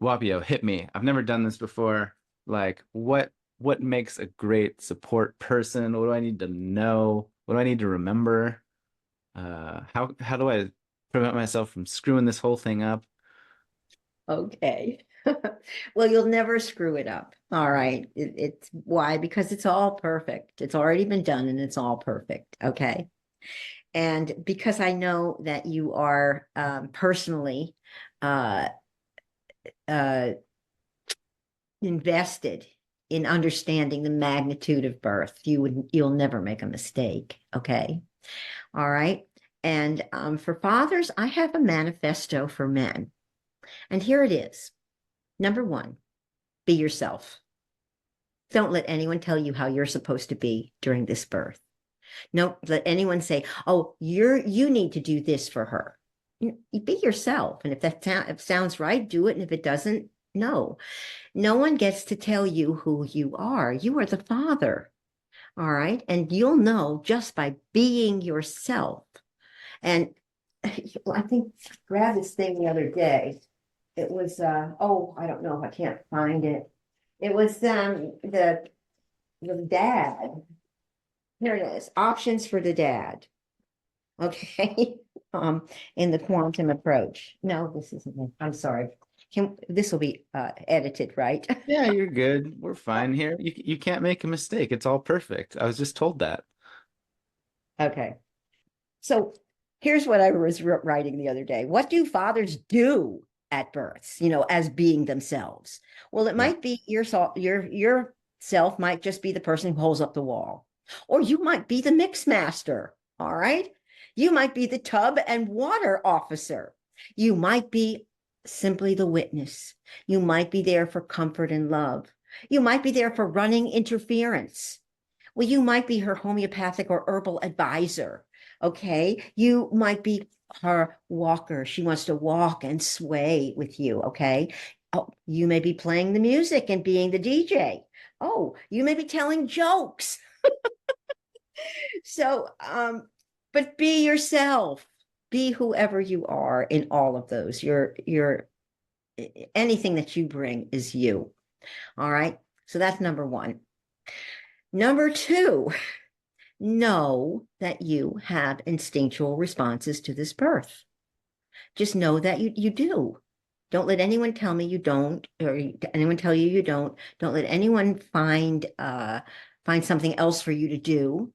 Whapio, hit me. I've never done this before. Like, what makes a great support person? What do I need to know? What do I need to remember? How do I prevent myself from screwing this whole thing up? Okay. Well, you'll never screw it up. All right. It's why? Because it's all perfect. It's already been done and it's all perfect. Okay. And because I know that you are personally uh, uh, invested in understanding the magnitude of birth, you'll never make a mistake. Okay. All right. And for fathers, I have a manifesto for men. And here it is. Number one, be yourself. Don't let anyone tell you how you're supposed to be during this birth. Don't let anyone say, "Oh, you need to do this for her." Be yourself, and if if sounds right, do it, and if it doesn't, no. No one gets to tell you who you are. You are the father, all right, and you'll know just by being yourself. And I think I grabbed this thing the other day. It was oh, I don't know, I can't find it. It was the dad. Here it is. Options for the dad. Okay. In the quantum approach. No, this isn't it. I'm sorry. This will be edited, right? Yeah, you're good. We're fine here. You can't make a mistake. It's all perfect. I was just told that. Okay. So here's what I was writing the other day. What do fathers do at births, as being themselves? Well, it Yeah. might be your self might just be the person who holds up the wall. Or you might be the mix master. All right. You might be the tub and water officer. You might be simply the witness. You might be there for comfort and love. You might be there for running interference. Well, you might be her homeopathic or herbal advisor. Okay. You might be her walker. She wants to walk and sway with you. Okay. Oh, you may be playing the music and being the DJ. Oh, you may be telling jokes. So, but be yourself. Be whoever you are in all of those. You're anything that you bring is you. All right. So that's number one. Number two, know that you have instinctual responses to this birth. Just know that you do. Don't let anyone tell me you don't, or anyone tell you you don't. Don't let anyone find something else for you to do.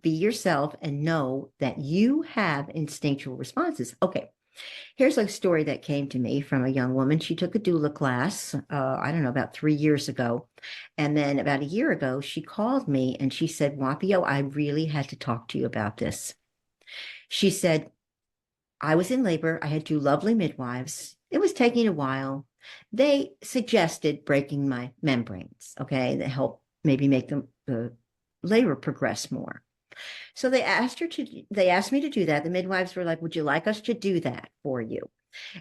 Be yourself and know that you have instinctual responses. Okay, here's a story that came to me from a young woman. She took a doula class, I don't know, about 3 years ago. And then about a year ago, she called me and she said, Whapio, I really had to talk to you about this. She said, I was in labor. I had two lovely midwives. It was taking a while. They suggested breaking my membranes, okay, that help maybe make the labor progress more. So they asked me to do that. The midwives were like, would you like us to do that for you?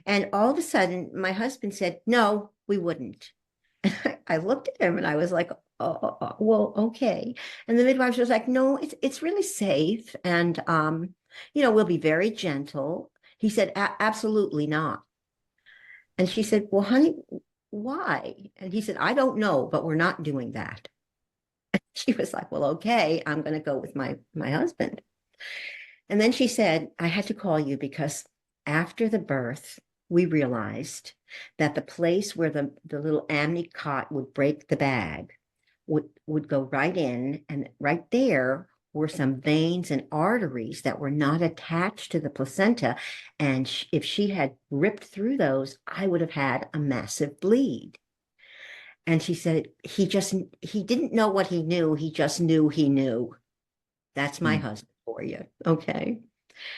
And all of a sudden, my husband said, no, we wouldn't. I looked at him and I was like, well, okay. And the midwife was like, no, it's really safe. And, we'll be very gentle. He said, absolutely not. And she said, well, honey, why? And he said, I don't know, but we're not doing that. She was like, well, okay, I'm going to go with my husband. And then she said, I had to call you because after the birth, we realized that the place where the little amni cot would break the bag would go right in. And right there were some veins and arteries that were not attached to the placenta. And if she had ripped through those, I would have had a massive bleed. And she said, he didn't know what he knew. He just knew he knew. That's my Mm. husband for you. Okay.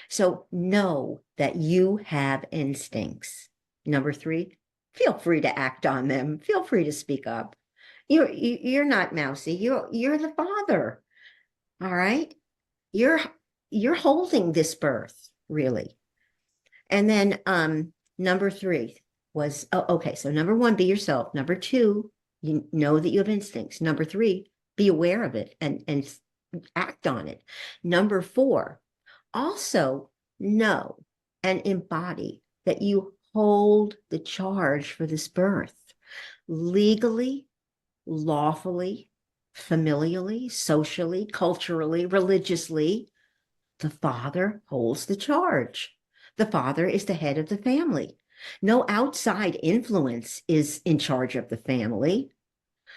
So know that you have instincts. Number three, feel free to act on them. Feel free to speak up. You're not mousy. You're the father. All right. You're you're holding this birth, really. And then number three was okay. So number one, be yourself. Number two, you know that you have instincts. Number three, be aware of it and act on it. Number four, also know and embody that you hold the charge for this birth legally, lawfully, familially, socially, culturally, religiously. The father holds the charge. The father is the head of the family. No outside influence is in charge of the family.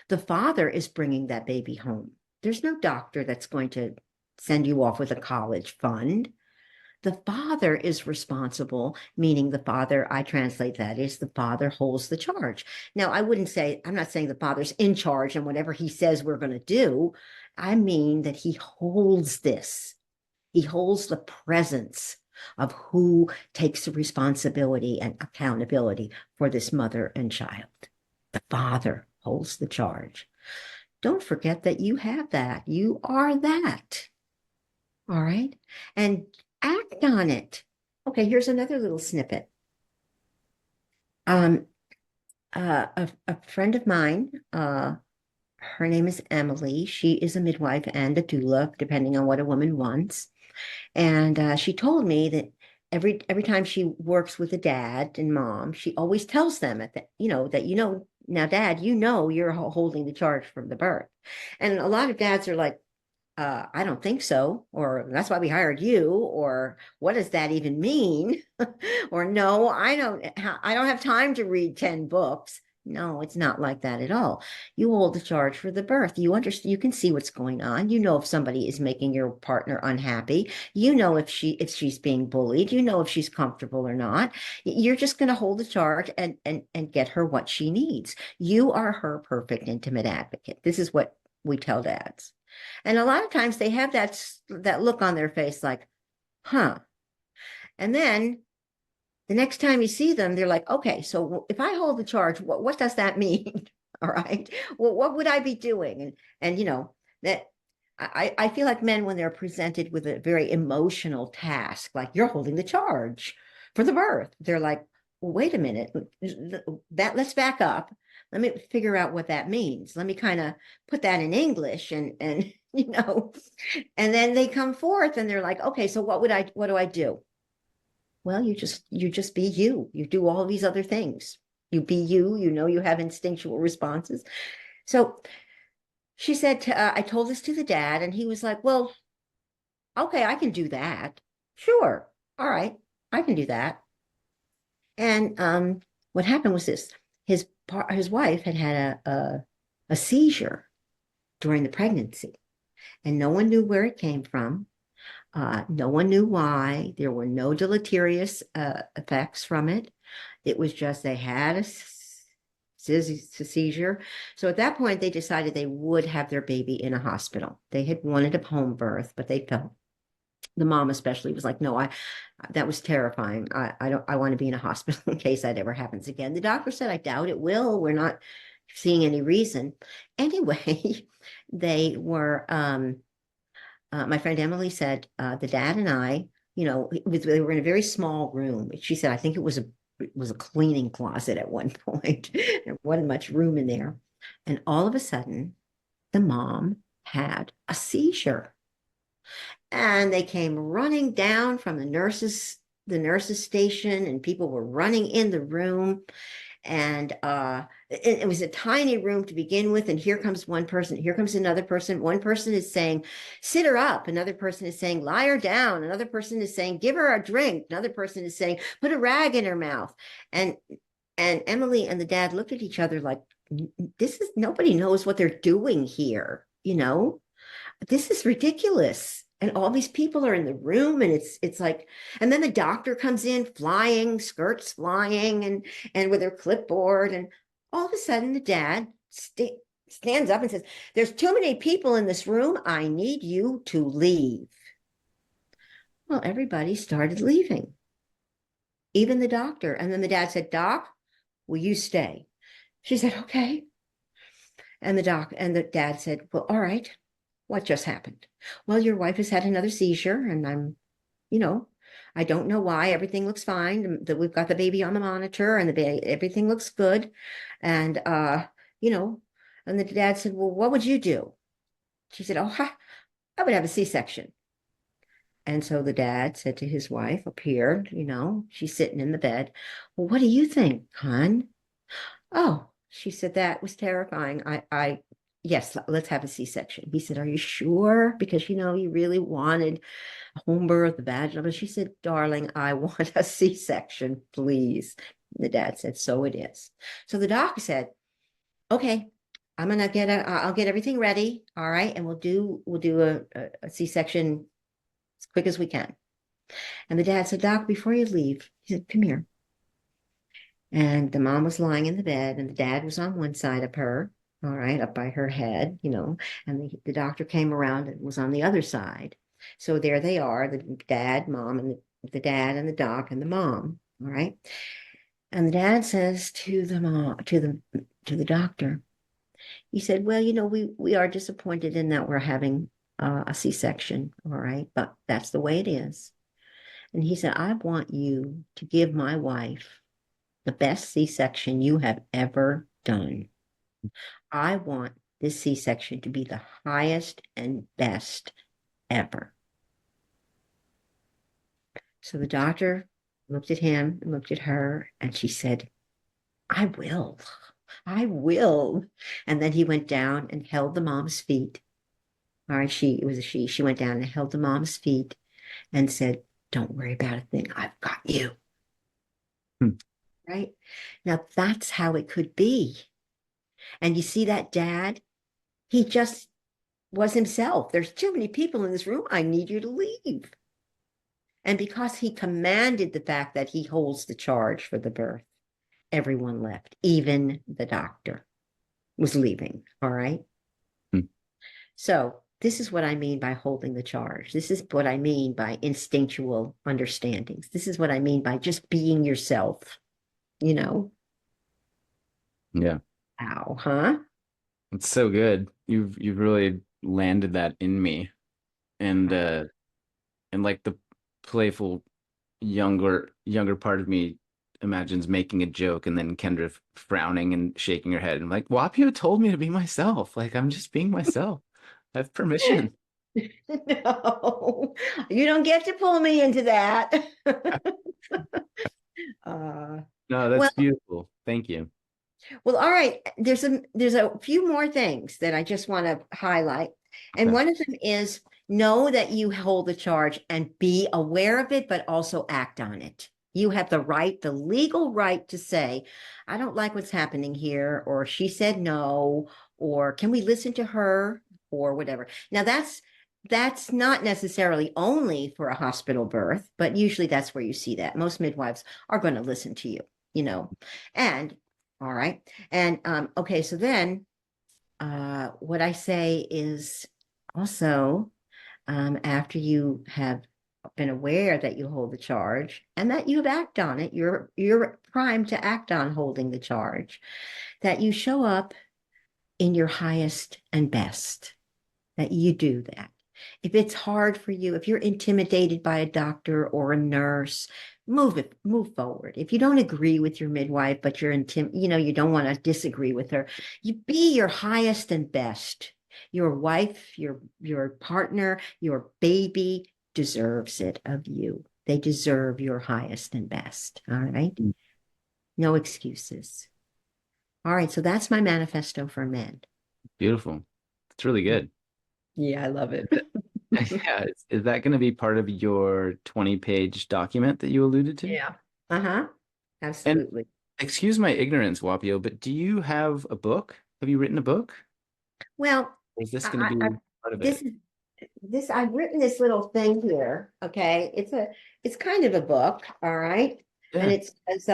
The father is bringing that baby home. There's no doctor that's going to send you off with a college fund. The father is responsible, meaning the father, I translate that is the father holds the charge. Now, I'm not saying the father's in charge and whatever he says we're going to do. I mean that he holds this. He holds the presence of who takes the responsibility and accountability for this mother and child. The father holds the charge. Don't forget that you have that. You are that. All right. And act on it. Okay, here's another little snippet. Um, a friend of mine, her name is Emily. She is a midwife and a doula, depending on what a woman wants. And she told me that every time she works with a dad and mom, she always tells them that now, dad, you're holding the charge from the birth. And a lot of dads are like, I don't think so, or that's why we hired you, or what does that even mean? Or no, I don't have time to read 10 books. No, it's not like that at all. You hold the charge for the birth. You understand, you can see what's going on. You know if somebody is making your partner unhappy. You know if she's being bullied. You know if she's comfortable or not. You're just going to hold the charge and get her what she needs. You are her perfect intimate advocate. This is what we tell dads. And a lot of times they have that look on their face like, huh. And then The next time you see them, they're like, okay, so if I hold the charge, what does that mean? All right. Well, what would I be doing? And that I feel like men, when they're presented with a very emotional task, like you're holding the charge for the birth, they're like, well, wait a minute, that let's back up. Let me figure out what that means. Let me kind of put that in English and and then they come forth and they're like, okay, so what do I do? Well, you just be you. You do all these other things. You be you, you have instinctual responses. So she said, I told this to the dad, and he was like, well, okay, I can do that. Sure. All right, I can do that. And what happened was this: his wife had had a seizure during the pregnancy, and no one knew where it came from. No one knew why. There were no deleterious effects from it. It was just they had a seizure. So at that point, they decided they would have their baby in a hospital. They had wanted a home birth, but they felt the mom especially was like, no, I that was terrifying. I don't I want to be in a hospital in case that ever happens again. The doctor said, I doubt it will. We're not seeing any reason. Anyway, they were my friend Emily said, the dad and I, they were in a very small room. She said, I think it was a cleaning closet at one point. There wasn't much room in there. And all of a sudden, the mom had a seizure. And they came running down from the nurses station, and people were running in the room. And it was a tiny room to begin with, and here comes one person, here comes another person. One person is saying, sit her up. Another person is saying, lie her down. Another person is saying, give her a drink. Another person is saying, put a rag in her mouth. And Emily and the dad looked at each other like, this is nobody knows what they're doing here. This is ridiculous. And all these people are in the room, and it's like, and then the doctor comes in flying, skirts flying, and with her clipboard, and all of a sudden the dad stands up and says, there's too many people in this room. I need you to leave. Well, everybody started leaving, even the doctor. And then the dad said, Doc, will you stay? She said, okay. And the dad said, well, all right. What just happened? Well, your wife has had another seizure, and you know, I don't know why. Everything looks fine. We've got the baby on the monitor, and everything looks good. And you know, and the dad said, well, what would you do? She said, oh, I would have a C-section. And so the dad said to his wife up here, she's sitting in the bed. Well, what do you think, hon? Oh, she said, that was terrifying. Yes, let's have a C-section. He said, are you sure? Because, he really wanted a home birth, the vaginal. But she said, darling, I want a C-section, please. The dad said, so it is. So the doctor said, okay, I'll get everything ready. All right. And we'll do a C-section as quick as we can. And the dad said, Doc, before you leave, he said, come here. And the mom was lying in the bed, and the dad was on one side of her, all right, up by her head, and the doctor came around and was on the other side. So there they are, the dad, mom, and the dad and the doc and the mom, all right. And the dad says to the mom, to the doctor, he said, well, we are disappointed in that we're having a C-section, all right, but that's the way it is. And he said, I want you to give my wife the best C-section you have ever done. I want this C-section to be the highest and best ever. So the doctor looked at him and looked at her, and she said, I will. I will. And then he went down and held the mom's feet. All right, it was a she. She went down and held the mom's feet and said, don't worry about a thing. I've got you. Hmm. Right? Now that's how it could be. And you see that dad, he just was himself. There's too many people in this room. I need you to leave. And because he commanded the fact that he holds the charge for the birth, everyone left. Even the doctor was leaving. All right. Hmm. So This is what I mean by holding the charge. This is what I mean by instinctual understandings. This is what I mean by just being yourself, you know? Yeah. Ow, huh? It's so good. You've really landed that in me. And like the playful younger part of me imagines making a joke and then Kendra frowning and shaking her head and like Wapio told me to be myself. Like I'm just being myself. I have permission. No, you don't get to pull me into that. Uh, No, well, that's beautiful. Thank you. well, all right. There's a few more things that I just want to highlight. And Okay. one of them is know that you hold the charge and be aware of it, but also act on it. You have the right, the legal right to say, I don't like what's happening here, or she said no, or can we listen to her, or whatever. Now that's not necessarily only for a hospital birth, but usually that's where you see that. Most midwives are going to listen to you, you know. And all right. And okay, so then what I say is also after you have been aware that you hold the charge and that you have acted on it, you're primed to act on holding the charge, that you show up in your highest and best, that you do that. If it's hard for you, if you're intimidated by a doctor or a nurse, move forward. If you don't agree with your midwife, but you don't want to disagree with her, you be your highest and best. Your wife, your partner, your baby deserves it of you. They deserve your highest and best. All right. Mm. No excuses. All right. So that's my manifesto for men. Beautiful. It's really good. Yeah, I love it. Yeah, is that going to be part of your 20-page document that you alluded to? Yeah. Uh-huh. And Absolutely. excuse my ignorance, Wapio, but do you have a book? Have you written a book? Well, Or is this going to I be part of this it? is this I've written this little thing here. Okay, it's kind of a book, all right, and Yeah. it's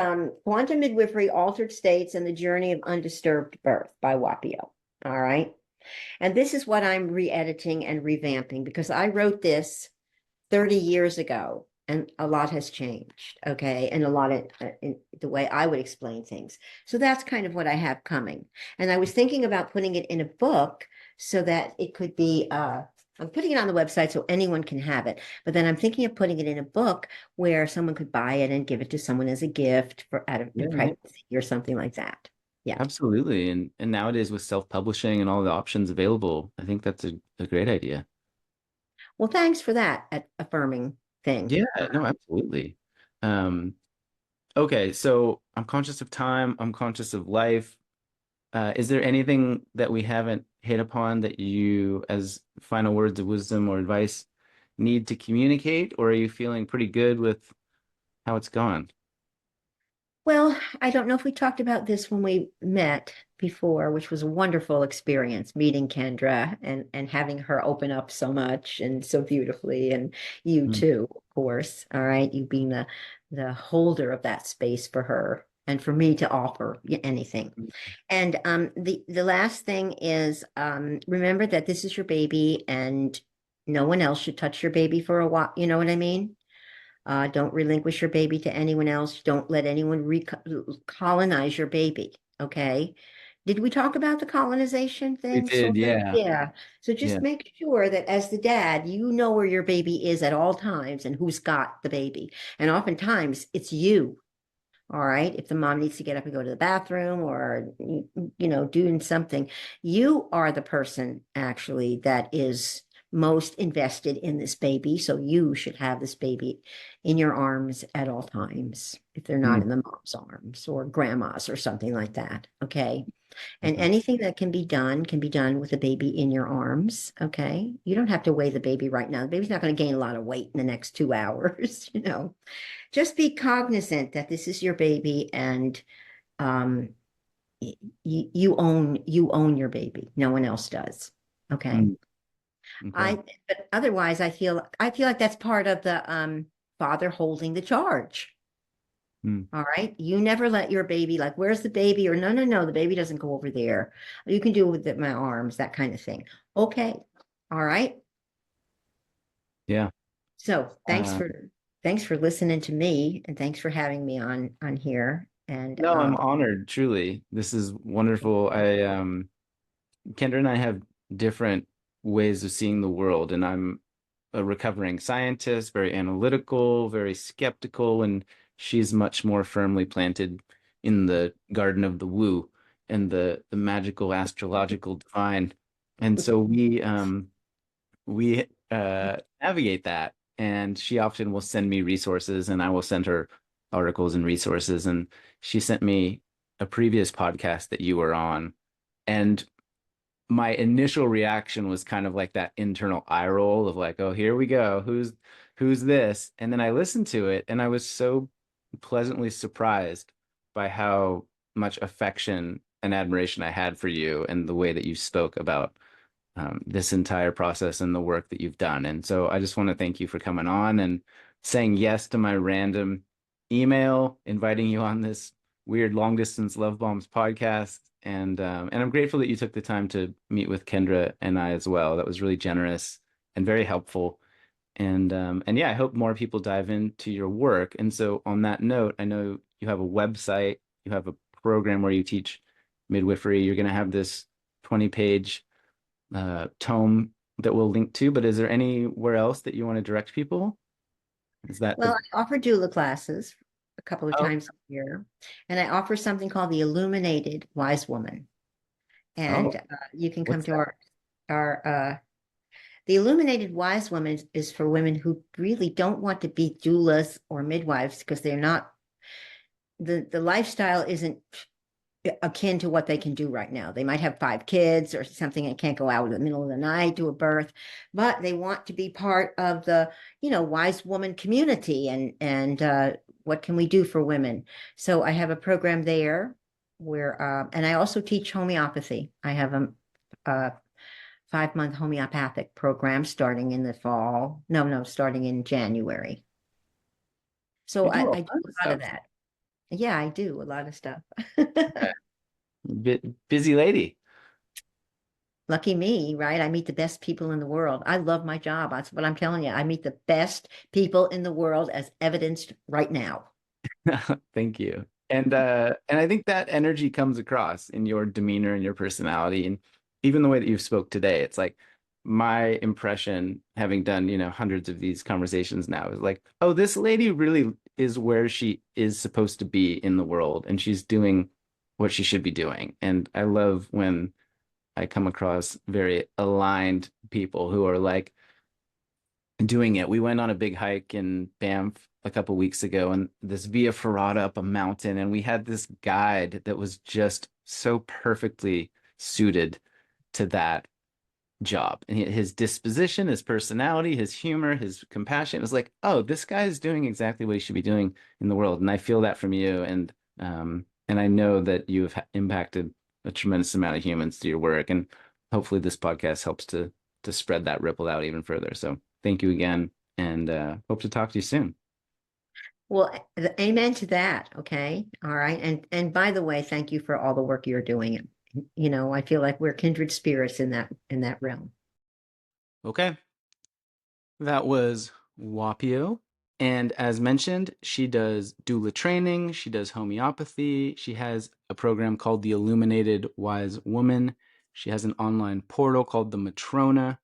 Quantum Midwifery, Altered States, and the Journey of Undisturbed Birth by Whapio. All right, and this is what I'm re-editing and revamping because I wrote this 30 years ago and a lot has changed, okay, and a lot in the way I would explain things. So that's kind of what I have coming. And I was thinking about putting it in a book so that it could be I'm putting it on the website so anyone can have it, but then I'm thinking of putting it in a book where someone could buy it and give it to someone as a gift for out of in Yeah, yeah. pregnancy or something like that. Yeah. Absolutely. And nowadays with self-publishing and all the options available, I think that's a great idea. Well, thanks for that affirming thing. Yeah, no, absolutely. Um, okay, so I'm conscious of time, I'm conscious of life. Is there anything that we haven't hit upon that you, as final words of wisdom or advice, need to communicate, or are you feeling pretty good with how it's gone? Well, I don't know if we talked about this when we met before, which was a wonderful experience meeting Kendra and having her open up so much and so beautifully, and you Mm, too, of course. All right, you being the holder of that space for her and for me to offer anything. And the last thing is remember that this is your baby and no one else should touch your baby for a while. You know what I mean? Don't relinquish your baby to anyone else. Don't let anyone colonize your baby. Okay. Did we talk about the colonization We thing? did, Sort of. yeah. Yeah. So Yeah. just make sure that as the dad, you know where your baby is at all times and who's got the baby. And oftentimes it's you. All right. If the mom needs to get up and go to the bathroom or, doing something, you are the person actually that is most invested in this baby. So you should have this baby in your arms at all times if they're not Mm, in the mom's arms or grandma's or something like that. Okay. And okay. anything that can be done with the baby in your arms. Okay. You don't have to weigh the baby right now. The baby's not going to gain a lot of weight in the next 2 hours, just be cognizant that this is your baby and um, you own your baby. No one else does. Okay. Mm, okay. But otherwise I feel like that's part of the father holding the charge. Mm, All right. You never let your baby like, where's the baby? Or no, no, no, the baby doesn't go over there. You can do it with my arms, that kind of thing. Okay. All right. Yeah. So Uh, thanks for listening to me, and thanks for having me on here. And no, I'm honored, truly. This is wonderful. Kendra and I have different ways of seeing the world, and I'm a recovering scientist, very analytical, very skeptical, and she's much more firmly planted in the garden of the woo and the magical astrological divine. And so we navigate that, and she often will send me resources and I will send her articles and resources. And she sent me a previous podcast that you were on, and my initial reaction was kind of like that internal eye roll of like, oh, here we go. Who's this? And then I listened to it and I was so pleasantly surprised by how much affection and admiration I had for you and the way that you spoke about this entire process and the work that you've done. And so I just want to thank you for coming on and saying yes to my random email, inviting you on this weird long distance love bombs podcast. And I'm grateful that you took the time to meet with Kendra and I as well. That was really generous and very helpful. And yeah, I hope more people dive into your work. And so on that note, I know you have a website, you have a program where you teach midwifery. You're going to have this 20-page tome that we'll link to, but is there anywhere else that you want to direct people? Is that well, the I offer doula classes a couple of oh times a year, and I offer something called the Illuminated Wise Woman. And oh you can come what's to that? our the Illuminated Wise Woman is for women who really don't want to be doulas or midwives because they're not the lifestyle isn't akin to what they can do right now. They might have 5 kids or something and can't go out in the middle of the night, do a birth, but they want to be part of the, wise woman community and what can we do for women? So I have a program there where, and I also teach homeopathy. I have a 5-month homeopathic program starting in the fall. No, starting in January. So You do all I do kinds of a lot of stuff. that. Yeah, I do a lot of stuff. Okay. Busy lady. Lucky me, right? I meet the best people in the world. I love my job. That's what I'm telling you. I meet the best people in the world as evidenced right now. Thank you. And I think that energy comes across in your demeanor and your personality and even the way that you spoke today. It's like my impression, having done, hundreds of these conversations now, is like, oh, this lady really is where she is supposed to be in the world and she's doing what she should be doing. And I love when I come across very aligned people who are like doing it. We went on a big hike in Banff a couple weeks ago, and this Via Ferrata up a mountain, and we had this guide that was just so perfectly suited to that job. And his disposition, his personality, his humor, his compassion, it was like, oh, this guy is doing exactly what he should be doing in the world. And I feel that from you, and I know that you have impacted a tremendous amount of humans through your work, and hopefully this podcast helps to spread that ripple out even further. So thank you again, and hope to talk to you soon. Well, amen to that. Okay. All right. And by the way, thank you for all the work you're doing. I feel like we're kindred spirits in that realm. Okay, that was Whapio. And as mentioned, she does doula training, she does homeopathy, she has a program called the Illuminated Wise Woman, she has an online portal called the Matrona.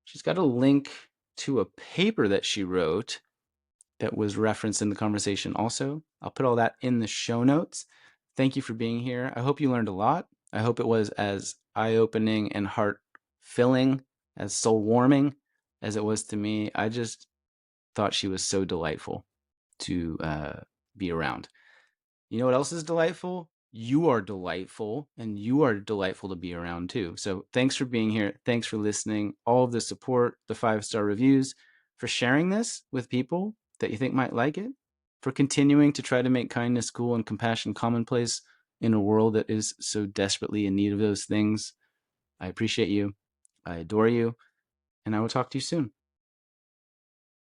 She's got a link to a paper that she wrote that was referenced in the conversation also. I'll put all that in the show notes. Thank you for being here. I hope you learned a lot. I hope it was as eye-opening and heart-filling, as soul-warming as it was to me. I just thought she was so delightful to be around. You know what else is delightful? You are delightful, and you are delightful to be around too. So thanks for being here. Thanks for listening. All of the support, the 5-star reviews, for sharing this with people that you think might like it, for continuing to try to make kindness cool and compassion commonplace in a world that is so desperately in need of those things. I appreciate you. I adore you, and I will talk to you soon.